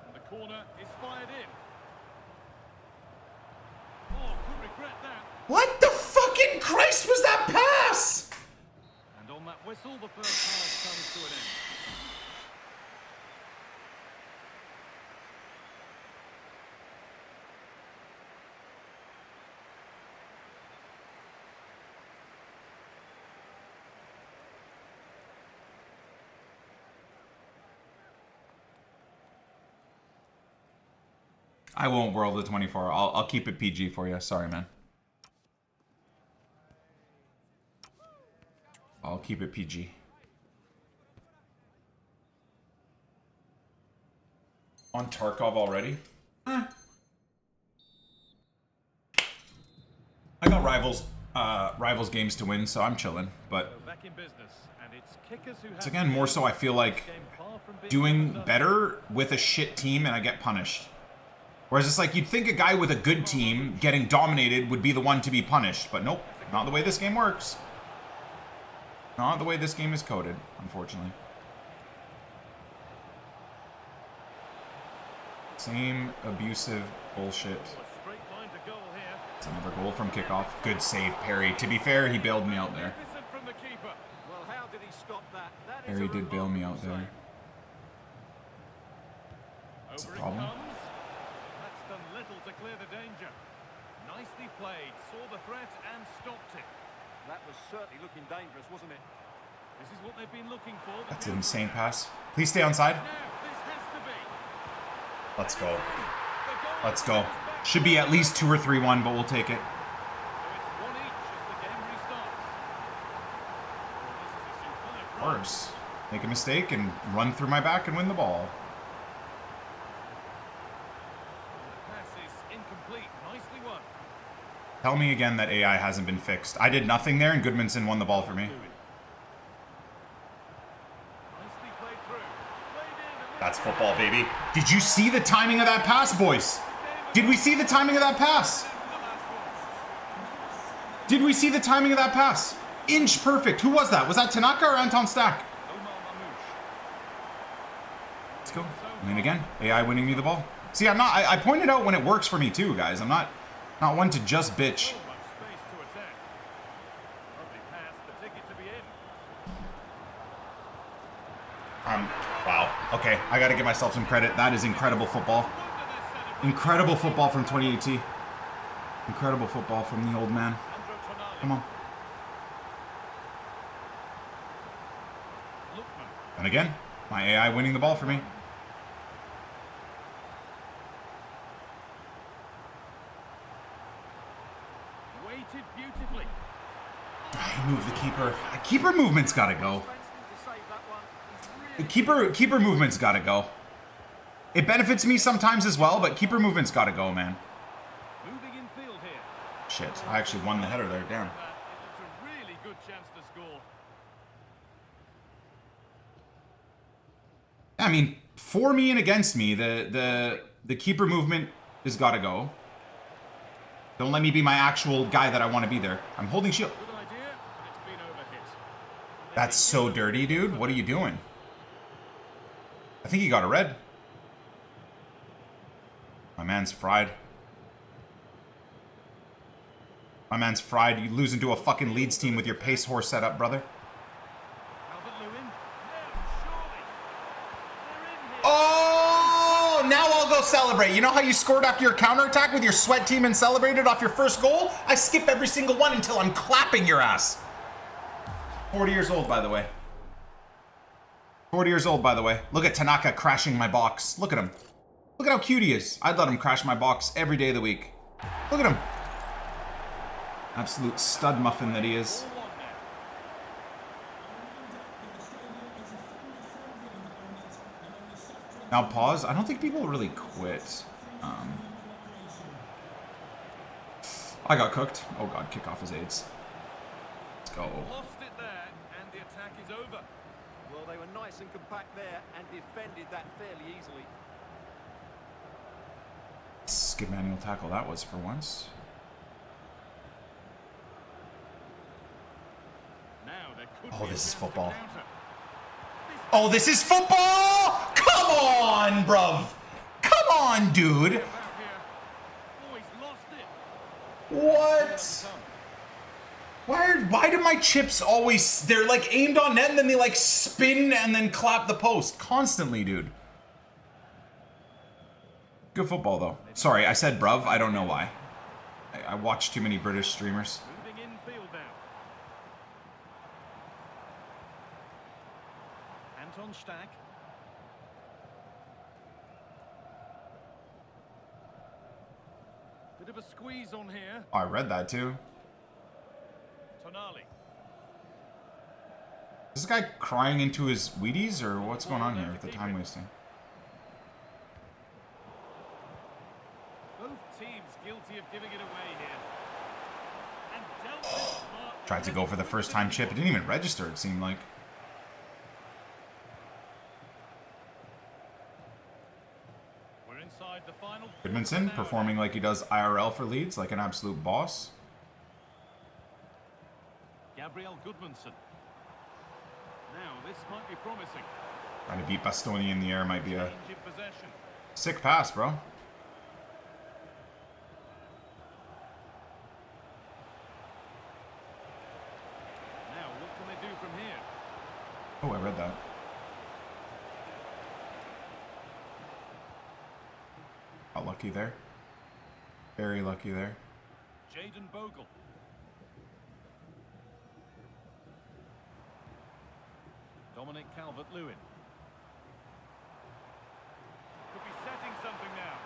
And the corner is fired in. Oh, could regret that. What the fucking Christ was that pass? And on that whistle, the first half comes to an end. I won't World of 24. I'll keep it PG for you. Sorry, man. I'll keep it PG. On Tarkov already? I got rivals games to win, so I'm chilling. But So back in business, and it's kickers who it's have again more so I feel like game far from being doing done. better with a shit team and I get punished. Whereas it's like you'd think a guy with a good team getting dominated would be the one to be punished, but nope, not the way this game works. Not the way this game is coded, unfortunately. Same abusive bullshit. A straight line to goal here. It's another goal from kickoff. Good save, Perry. To be fair, he bailed me out there. Magnificent from the keeper. Well, how did he stop that? That is Perry a did bail me out remarkable there. Over a it problem. comes. That's done little to clear the danger. Nicely played. Saw the threat and stopped it. save. That was certainly looking dangerous, wasn't it? This is what they've been looking for. the That's an counter. insane pass. Please stay onside. Now, this has to be. Let's go. The goal Let's go. is back. Should be at least 2 or 3-1, but we'll take it. So it's 1 each as the game restarts. Well, this is a superb run. Worse. Make a mistake and run through my back and win the ball. The pass is incomplete. Nicely won. Tell me again that AI hasn't been fixed. I did nothing there and Goodmanson won the ball for me. Nicely played through. Played in and That's football, baby. Did you see the timing of that pass, boys? Did we see the timing of that pass? Did we see the timing of that pass? Inch perfect. Who was that? Was that Tanaka or Anton Stack? Omar Mamouche. Let's go. And then again, AI winning me the ball. See, I pointed out when it works for me too, guys. I'm not one to just bitch. So much space to attack. Lovely pass, the ticket to be in. Wow. Okay, I gotta give myself some credit. That is incredible football. Incredible football from 2018. Incredible football from the old man. Come on. And again, my AI winning the ball for me. Waited beautifully. I move the keeper. Keeper movement's gotta go. To save that one. He's really Keeper movement's gotta go. It benefits me sometimes as well, but keeper movement's gotta go, man. Moving in field here. Shit, I actually won the header there, damn. It looks a really good chance to score. I mean, for me and against me, the keeper movement has gotta go. Don't let me be my actual guy that I want to be there. I'm holding shield. Good idea, but it's been overhit. That's so dirty, dude. What are you doing? I think he got a red. My man's fried. My man's fried. You losing to a fucking Leeds team with your pace horse setup, brother. Calvert-Lewin. No, surely. They're in here. Oh, now I'll go celebrate. You know how you scored after your counterattack with your sweat team and celebrated off your first goal? I skip every single one until I'm clapping your ass. 40 years old, by the way. 40 years old, by the way. Look at Tanaka crashing my box. Look at him. Look at how cute he is. I'd let him crash my box every day of the week. Look at him. Absolute stud muffin that he is. Ball on now. Now pause. I don't think people really quit. I got cooked. Oh god, kick off his aids. Let's go. Lost it there, and the attack is over. Well, they were nice and compact there and defended that fairly easily. Skip manual tackle that was for once. Now there could Oh, be a this is chance to football. counter. Oh, this is football! Come on, bruv! Come on, dude! About here. Oh, he's lost it. What? Why do my chips always... They're like aimed on net and then they like spin and then clap the post. Constantly, dude. Good football, though. Sorry, I said bruv. I don't know why. I watch too many British streamers. Moving in field now. Anton Stack. Bit of a squeeze on here. Oh, I read that too. Tonali. Is this guy crying into his Wheaties, or what's going on here with the time wasting? Both teams guilty of giving it away here. And dealt with smart. Tried to go for the first time chip. It didn't even register, it seemed like. We're inside the final. Goodmanson performing like he does IRL for Leeds, like an absolute boss. Gabriel Goodmanson. Now this might be promising. Trying to beat Bastoni in the air might be a Change in possession. sick pass, bro. Now what can they do from here? Oh, I read that. Got lucky there. Very lucky there. Jaden Bogle. Dominic Calvert-Lewin. Could be setting something now.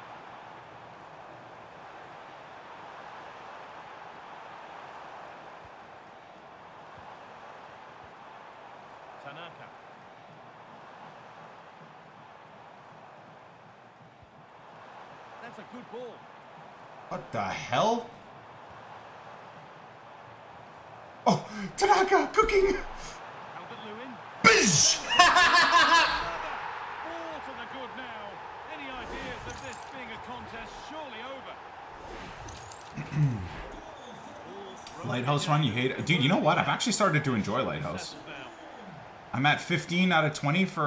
Tanaka. That's a good ball. What the hell? Oh, Tanaka cooking! Calvert-Lewin. Bizz! Ball to the good now. Any ideas of this being a contest surely over? Lighthouse run, you hate it? Dude, you know what? I've actually started to enjoy Lighthouse. Settled down. I'm at 15 out of 20 for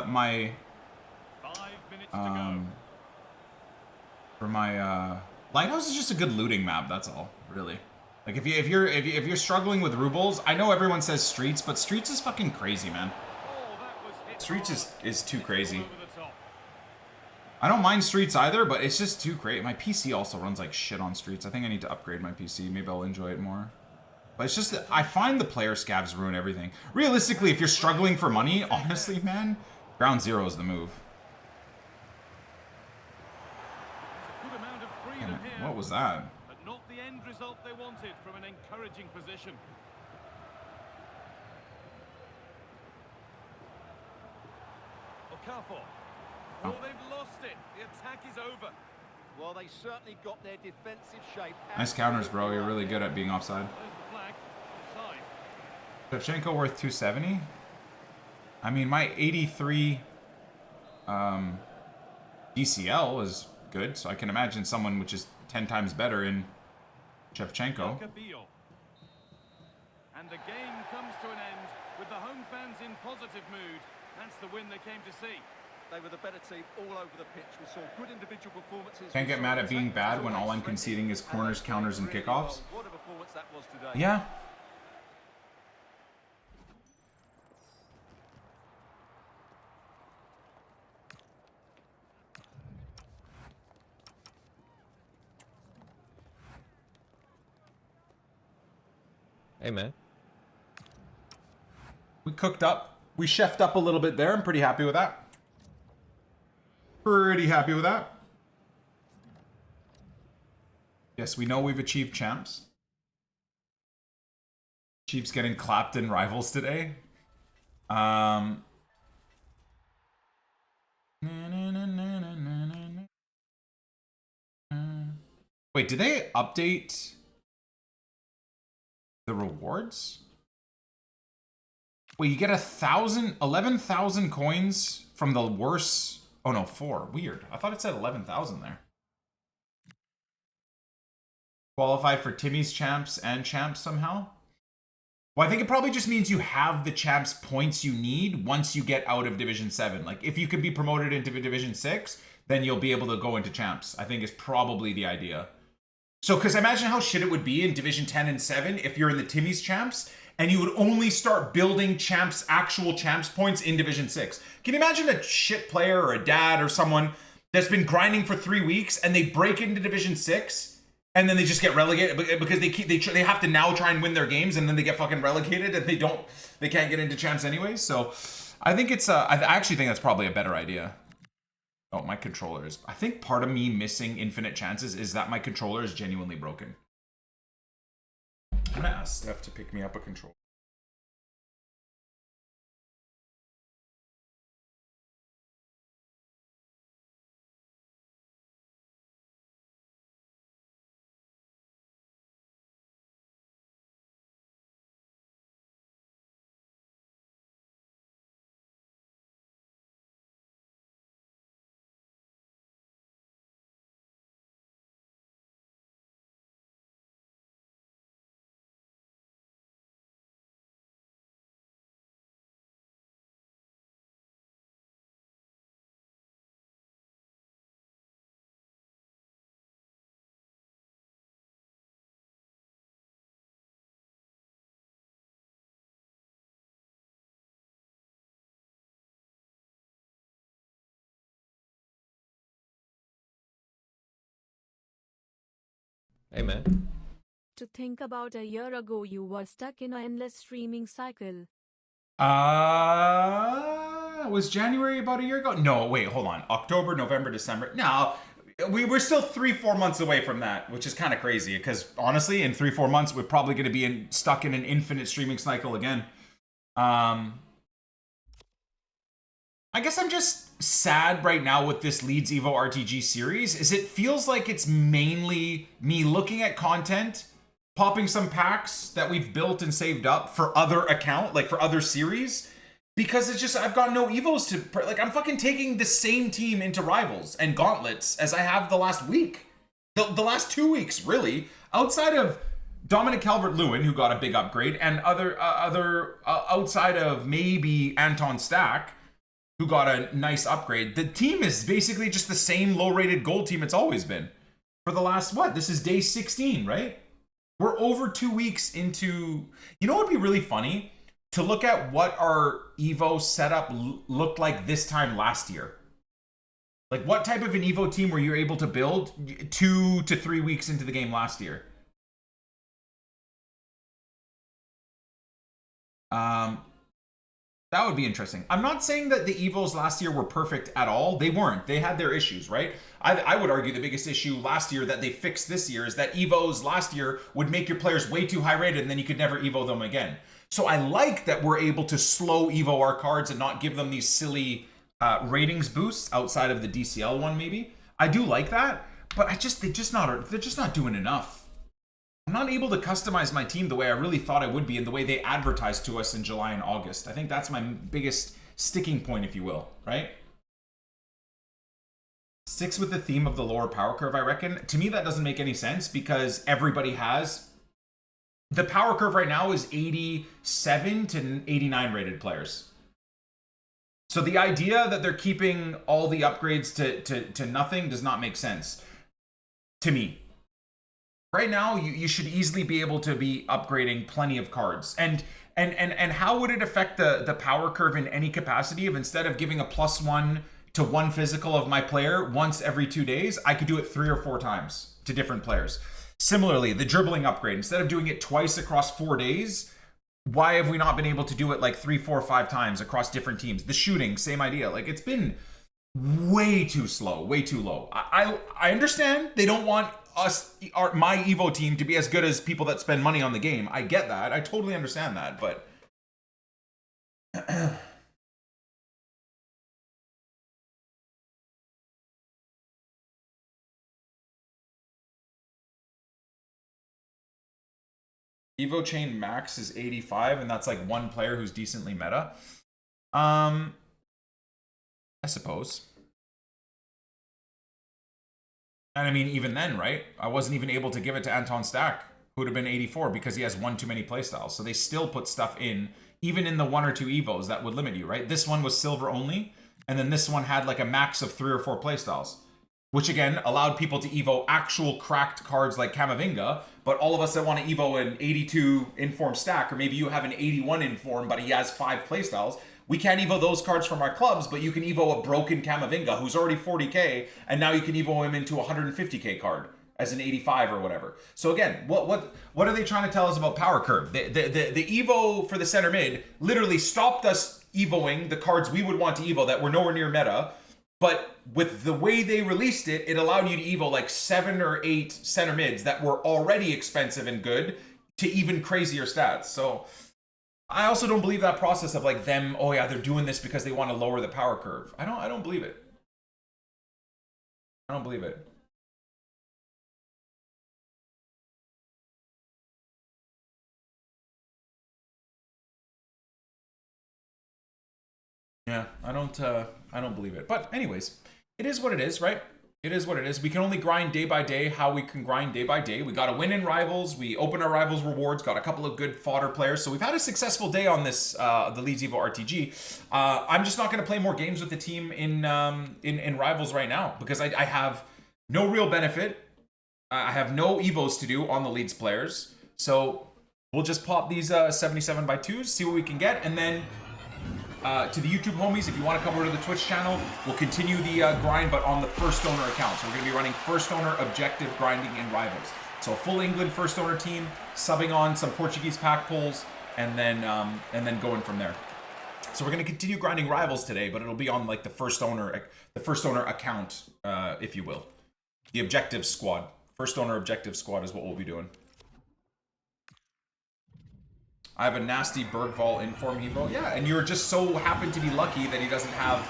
my 5 minutes to go. Lighthouse is just a good looting map. That's all, really. Like if you're struggling with rubles, I know everyone says Streets, but Streets is fucking crazy, man. Oh, that was hit Streets hard. is too crazy. Over the top. I don't mind Streets either, but it's just too crazy. My PC also runs like shit on Streets. I think I need to upgrade my PC. Maybe I'll enjoy it more. But it's just that I find the player scavs ruin everything. Realistically, if you're struggling for money, honestly, man, ground zero is the move. Good amount of Damn freedom it, here, what was that? but not the end result they wanted from an encouraging position. Okafor. Oh, they've lost it. The attack is over. Well, they certainly got their defensive shape. Nice counters, bro. You're really good at being offside. There's the flag. Offside. Shevchenko worth 270. I mean, my 83 DCL is good, so I can imagine someone which is 10 times better in Shevchenko. Cabillo. And the game comes to an end with the home fans in positive mood. That's the win they came to see. They were the better team all over the pitch. We saw good individual performances. Can't get mad at being bad when all I'm conceding is corners, counters, and kickoffs. What a performance that was today. Yeah. Hey, man. We cooked up. We chefed up a little bit there. I'm pretty happy with that. Pretty happy with that. Yes, we know we've achieved champs. Chiefs getting clapped in rivals today. Wait, did they update the rewards? Wait, you get 11,000 coins from the worst. Oh no, 4. Weird. I thought it said 11,000 there. Qualify for Timmy's champs and champs somehow? Well, I think it probably just means you have the champs points you need once you get out of Division 7. Like, if you could be promoted into Division 6, then you'll be able to go into champs. I think is probably the idea. So, because imagine how shit it would be in Division 10 and 7 if you're in the Timmy's champs and you would only start building champs, actual champs points in Division 6. Can you imagine a shit player or a dad or someone that's been grinding for 3 weeks and they break into Division 6 and then they just get relegated because they have to now try and win their games and then they get fucking relegated and they can't get into champs anyways. So I think it's I actually think that's probably a better idea. Oh, my controller is... I think part of me missing infinite chances is that my controller is genuinely broken. I'm gonna ask Steph to pick me up a controller. Hey, man. To think about a year ago you were stuck in an endless streaming cycle. Was January about a year ago? No, wait, hold on. October, November, December. No, we're still 3-4 months away from that, which is kind of crazy because honestly, in 3-4 months, we're probably going to be stuck in an infinite streaming cycle again. I guess I'm just sad right now with this LEEDS EVO RTG series is it feels like it's mainly me looking at content, popping some packs that we've built and saved up for other account, like for other series, because it's just, I've got no EVOs to, like I'm fucking taking the same team into Rivals and Gauntlets as I have the last week. The last 2 weeks, really, outside of Dominic Calvert-Lewin, who got a big upgrade, and outside of maybe Anton Stack, who got a nice upgrade. The team is basically just the same low-rated gold team it's always been. For the last, what? This is day 16, right? We're over 2 weeks into... You know what would be really funny? To look at what our EVO setup looked like this time last year. Like, what type of an EVO team were you able to build 2 to 3 weeks into the game last year? That would be interesting. I'm not saying that the EVOs last year were perfect at all. They weren't. They had their issues, right? I would argue the biggest issue last year that they fixed this year is that EVOs last year would make your players way too high rated and then you could never EVO them again. So I like that we're able to slow EVO our cards and not give them these silly ratings boosts outside of the DCL one maybe. I do like that, but they're just not doing enough. I'm not able to customize my team the way I really thought I would be and the way they advertised to us in July and August. I think that's my biggest sticking point, if you will, right? Sticks with the theme of the lower power curve, I reckon. To me, that doesn't make any sense because everybody has... The power curve right now is 87 to 89 rated players. So the idea that they're keeping all the upgrades to nothing does not make sense to me. Right now, you should easily be able to be upgrading plenty of cards. And how would it affect the power curve in any capacity if instead of giving a +1 to 1 physical of my player once every 2 days, I could do it 3 or 4 times to different players? Similarly, the dribbling upgrade, instead of doing it twice across 4 days, why have we not been able to do it like 3, 4, 5 times across different teams? The shooting, same idea. Like, it's been way too slow, way too low. I understand they don't want my EVO team to be as good as people that spend money on the game. I get that. I totally understand that, but EVO chain max is 85 and that's like one player who's decently meta. I suppose. And I mean, even then, right? I wasn't even able to give it to Anton Stack, who would have been 84 because he has one too many playstyles. So they still put stuff in, even in the 1 or 2 EVOs that would limit you, right? This one was silver only, and then this one had like a max of 3 or 4 playstyles, which again allowed people to EVO actual cracked cards like Camavinga. But all of us that want to EVO an 82 inform Stack, or maybe you have an 81 inform, but he has 5 playstyles. We can't EVO those cards from our clubs, but you can EVO a broken Camavinga who's already 40k, and now you can EVO him into a 150k card as an 85 or whatever. So again, what are they trying to tell us about power curve? The EVO for the center mid literally stopped us EVOing the cards we would want to EVO that were nowhere near meta, but with the way they released it, it allowed you to EVO like 7 or 8 center mids that were already expensive and good to even crazier stats. So I also don't believe that process of like them, oh yeah, they're doing this because they want to lower the power curve. I don't believe it. I don't believe it. Yeah, I don't believe it. But anyways, it is what it is, right? It is what it is. We can only grind day by day how we can grind day by day. We got to win in Rivals. We open our Rivals rewards, got a couple of good fodder players. So we've had a successful day on this, the LEEDS EVO RTG. I'm just not going to play more games with the team in Rivals right now because I have no real benefit. I have no EVOs to do on the LEEDS players. So we'll just pop these 77x2s, see what we can get, and then to the YouTube homies, if you want to come over to the Twitch channel, we'll continue the grind, but on the first owner account. So we're going to be running first owner objective grinding in Rivals. So full England first owner team, subbing on some Portuguese pack pulls, and then going from there. So we're going to continue grinding Rivals today, but it'll be on like the first owner account, if you will. The objective squad. First owner objective squad is what we'll be doing. I have a nasty Bergval inform Evo. Yeah, and you're just so happen to be lucky that he doesn't have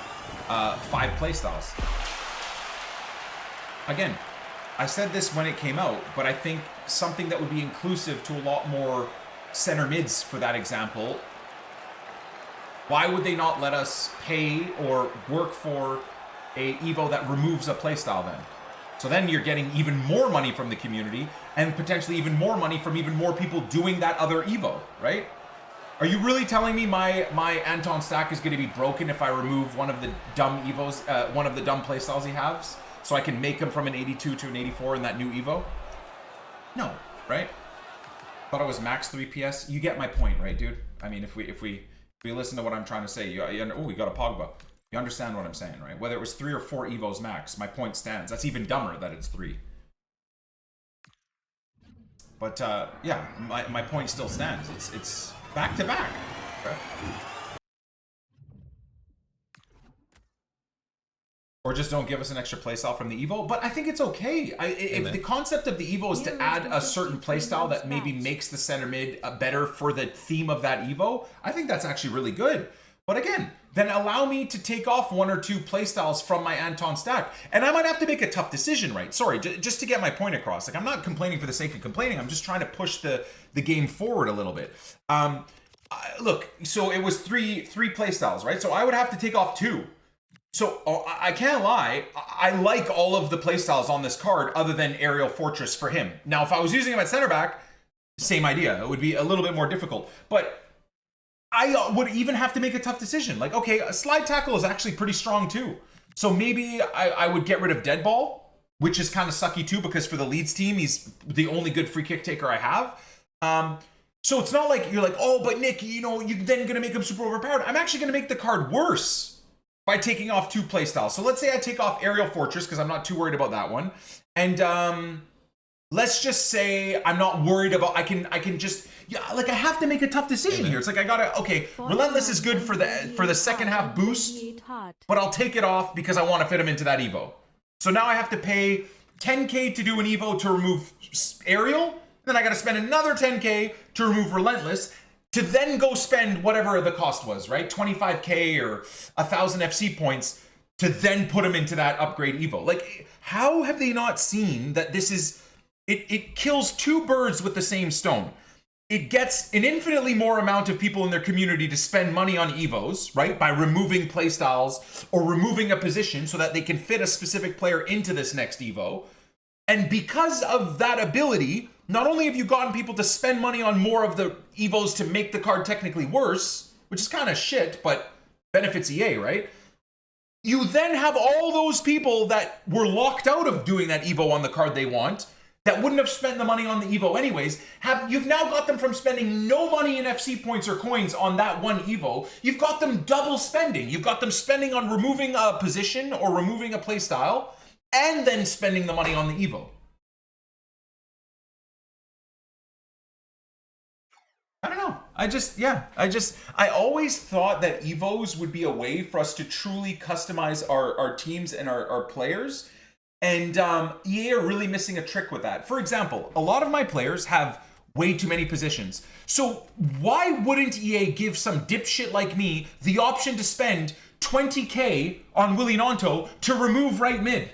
5 playstyles. Again, I said this when it came out, but I think something that would be inclusive to a lot more center mids for that example. Why would they not let us pay or work for a Evo that removes a playstyle then? So then you're getting even more money from the community and potentially even more money from even more people doing that other Evo, right? Are you really telling me my Anton Stack is going to be broken if I remove one of the dumb Evos, one of the dumb playstyles he has, so I can make him from an 82 to an 84 in that new Evo? No, right? Thought it was max 3 PS. You get my point, right, dude? I mean, if we listen to what I'm trying to say, oh, we got a Pogba. You understand what I'm saying, right? Whether it was 3 or 4 Evos max, my point stands. That's even dumber that it's 3. But yeah, my point still stands. It's back to back. Or just don't give us an extra playstyle from the EVO. But I think it's okay. If the concept of the EVO is to add a certain playstyle that maybe makes the center mid better for the theme of that EVO, I think that's actually really good. But again, then allow me to take off 1 or 2 playstyles from my Anton stack. And I might have to make a tough decision, right? Sorry, just to get my point across. Like, I'm not complaining for the sake of complaining. I'm just trying to push the game forward a little bit. Look, so it was three playstyles, right? So I would have to take off 2. So I can't lie, I like all of the playstyles on this card other than Aerial Fortress for him. Now, if I was using him at center back, same idea. It would be a little bit more difficult. But I would even have to make a tough decision. Like, okay, a slide tackle is actually pretty strong too. So maybe I would get rid of Dead Ball, which is kind of sucky too, because for the Leeds team, he's the only good free kick taker I have. So it's not like you're like, oh, but Nick, you know, you're then going to make him super overpowered. I'm actually going to make the card worse by taking off 2 playstyles. So let's say I take off Aerial Fortress because I'm not too worried about that one. And let's just say I'm not worried about, I can just, yeah, like I have to make a tough decision here. It's like I gotta, okay, Relentless is good for the second half boost, but I'll take it off because I want to fit him into that EVO. So now I have to pay 10k to do an EVO to remove Aerial, then I gotta spend another 10k to remove Relentless, to then go spend whatever the cost was, right? 25k or 1,000 FC points to then put him into that upgrade EVO. Like, how have they not seen that this is, it kills 2 birds with the same stone. It gets an infinitely more amount of people in their community to spend money on EVOs, right? By removing playstyles or removing a position so that they can fit a specific player into this next EVO. And because of that ability, not only have you gotten people to spend money on more of the EVOs to make the card technically worse, which is kind of shit, but benefits EA, right? You then have all those people that were locked out of doing that EVO on the card they want, that wouldn't have spent the money on the EVO anyways, you've now got them from spending no money in FC points or coins on that one EVO. You've got them double spending. You've got them spending on removing a position or removing a playstyle, and then spending the money on the EVO. I don't know. I always thought that EVOs would be a way for us to truly customize our teams and our players. And EA are really missing a trick with that. For example, a lot of my players have way too many positions. So why wouldn't EA give some dipshit like me the option to spend 20k on Willy Gnonto to remove right mid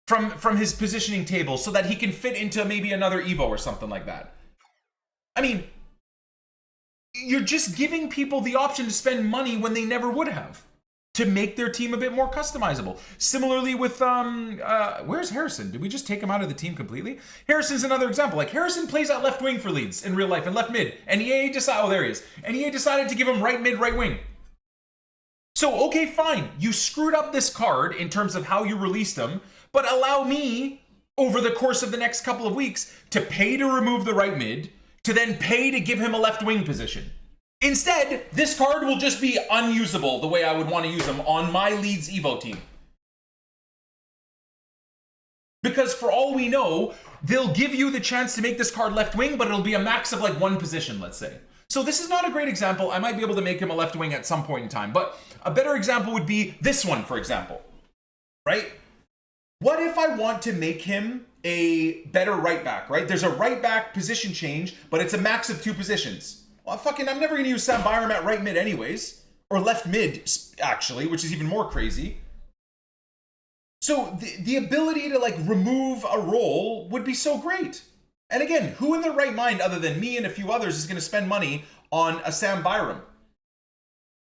from his positioning table so that he can fit into maybe another EVO or something like that? I mean, you're just giving people the option to spend money when they never would have, to make their team a bit more customizable. Similarly with, where's Harrison? Did we just take him out of the team completely? Harrison's another example. Like, Harrison plays at left wing for Leeds in real life and left mid. And EA decided, oh, there he is. And EA decided to give him right mid, right wing. So, okay, fine. You screwed up this card in terms of how you released him, but allow me, over the course of the next couple of weeks, to pay to remove the right mid, to then pay to give him a left wing position. Instead, this card will just be unusable the way I would want to use him on my Leeds Evo team. Because for all we know, they'll give you the chance to make this card left wing, but it'll be a max of like 1 position, let's say. So this is not a great example. I might be able to make him a left wing at some point in time, but a better example would be this one, for example, right? What if I want to make him a better right back, right? There's a right back position change, but it's a max of 2 positions. Well, I'm never going to use Sam Byram at right mid anyways, or left mid, actually, which is even more crazy. So the ability to like remove a role would be so great. And again, who in their right mind other than me and a few others is going to spend money on a Sam Byram?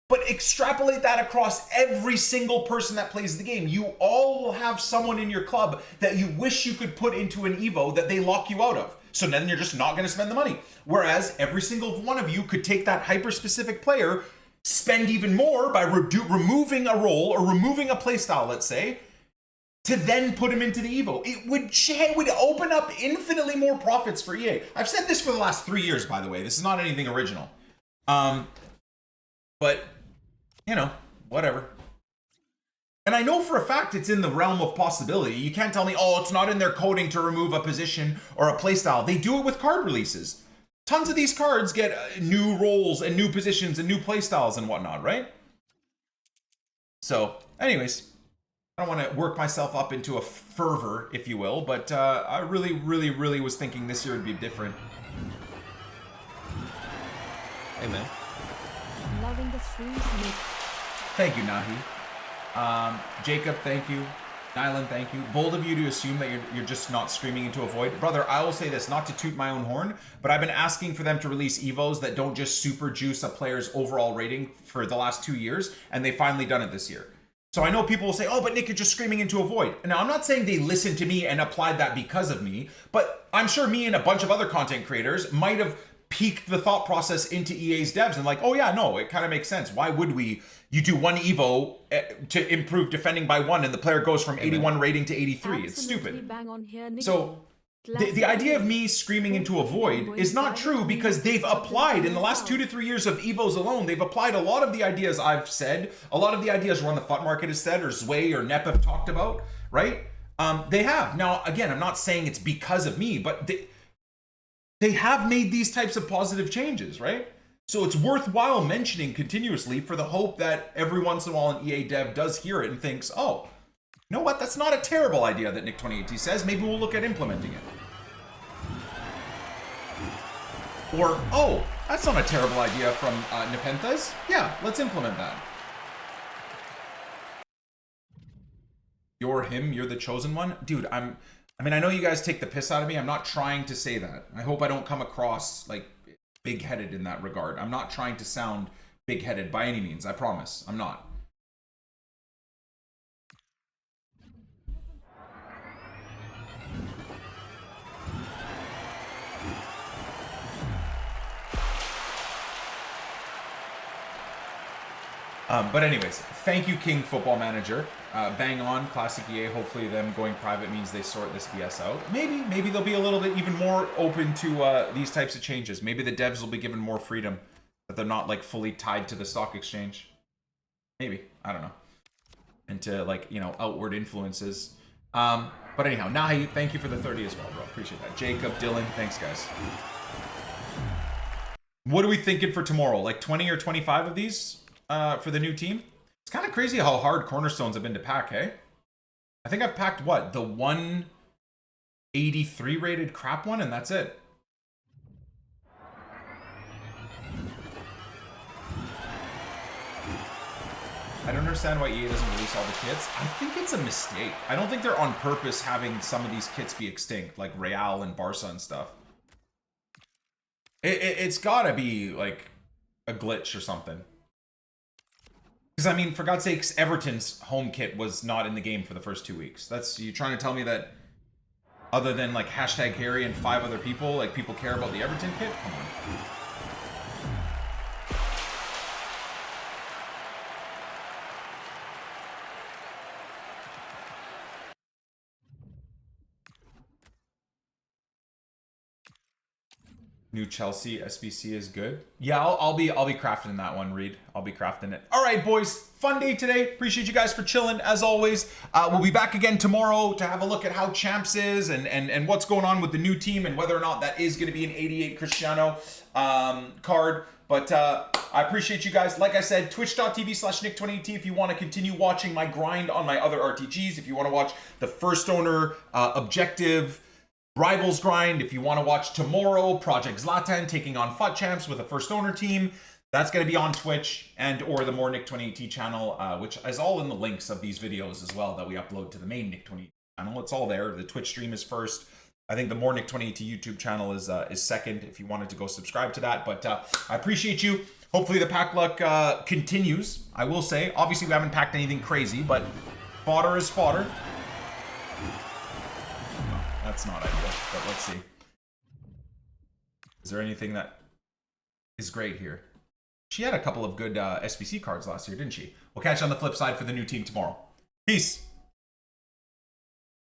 But extrapolate that across every single person that plays the game. You all will have someone in your club that you wish you could put into an EVO that they lock you out of. So then you're just not going to spend the money. Whereas every single one of you could take that hyper-specific player, spend even more by removing a role or removing a playstyle, let's say, to then put him into the EVO. It would open up infinitely more profits for EA. I've said this for the last 3 years, by the way. This is not anything original. But, you know, whatever. And I know for a fact it's in the realm of possibility. You can't tell me, oh, it's not in their coding to remove a position or a playstyle. They do it with card releases. tons of these cards get new roles and new positions and new playstyles and whatnot, right? So, anyways, I don't want to work myself up into a fervor, if you will, but I really was thinking this year would be different. Hey, man. Loving the streams, Nick. Thank you, Nahi. Jacob, thank you. Nylan, thank you. Bold of you to assume that you're just not streaming into a void. Brother, I will say this, not to toot my own horn, but I've been asking for them to release EVOs that don't just super juice a player's overall rating for the last 2 years, and they finally done it this year. So I know people will say, oh, but Nick, you're just screaming into a void. Now, I'm not saying they listened to me and applied that because of me, but I'm sure me and a bunch of other content creators might have piqued the thought process into EA's devs and like, oh yeah, no, it kind of makes sense. Why would you do one Evo to improve defending by 1 and the player goes from 81 rating to 83? It's stupid. Bang on here, Nick. So the idea of me screaming into a void is not true because they've applied in the last 2 to 3 years of Evos alone. They've applied a lot of the ideas I've said, a lot of the ideas Run the Fut Market has said or Zway or Nep have talked about, right? They have. Now, again, I'm not saying it's because of me, but they have made these types of positive changes, right? So it's worthwhile mentioning continuously for the hope that every once in a while an EA dev does hear it and thinks, oh, you know what? That's not a terrible idea that Nick 2018 says. Maybe we'll look at implementing it. Or, oh, that's not a terrible idea from Nepenthes. Yeah, let's implement that. You're him, you're the chosen one. Dude, I mean, I know you guys take the piss out of me. I'm not trying to say that. I hope I don't come across like big-headed in that regard. I'm not trying to sound big-headed by any means. I promise. I'm not. But anyways, thank you, King Football Manager. Bang on, Classic EA. Hopefully them going private means they sort this BS out. Maybe they'll be a little bit even more open to these types of changes. Maybe the devs will be given more freedom, that they're not like fully tied to the stock exchange. Maybe, I don't know. And to like, you know, outward influences. But anyhow, Nahi, thank you for the 30 as well, bro. Appreciate that. Jacob, Dylan, thanks guys. What are we thinking for tomorrow? Like 20 or 25 of these for the new team? It's kind of crazy how hard cornerstones have been to pack, hey? I think I've packed, what, the 183 rated crap one, and that's it. I don't understand why EA doesn't release all the kits. I think it's a mistake. I don't think they're on purpose having some of these kits be extinct, like Real and Barca and stuff. It's gotta be, like, a glitch or something. Because, I mean, for God's sakes, Everton's home kit was not in the game for the first 2 weeks. That's, you trying to tell me that other than, like, hashtag Harry and 5 other people, like, people care about the Everton kit? Come on. New Chelsea SBC is good. Yeah, I'll be crafting that one, Reed. I'll be crafting it. All right, boys. Fun day today. Appreciate you guys for chilling, as always. We'll be back again tomorrow to have a look at how Champs is and what's going on with the new team and whether or not that is going to be an 88 Cristiano card. But I appreciate you guys. Like I said, twitch.tv/Nick2018 if you want to continue watching my grind on my other RTGs. If you want to watch the first owner objective Rivals grind, if you want to watch tomorrow, Project ZLATAN taking on FUT Champs with a first owner team, that's going to be on Twitch and or the More Nick 2018 channel, which is all in the links of these videos as well that we upload to the main Nick 2018 channel. It's all there. The Twitch stream is first. I think the More Nick 2018 YouTube channel is second if you wanted to go subscribe to that. But I appreciate you. Hopefully the pack luck continues. I will say, obviously we haven't packed anything crazy, but fodder is fodder. That's not ideal, but let's see. Is there anything that is great here? She had a couple of good SBC cards last year, didn't she? We'll catch you on the flip side for the new team tomorrow. Peace.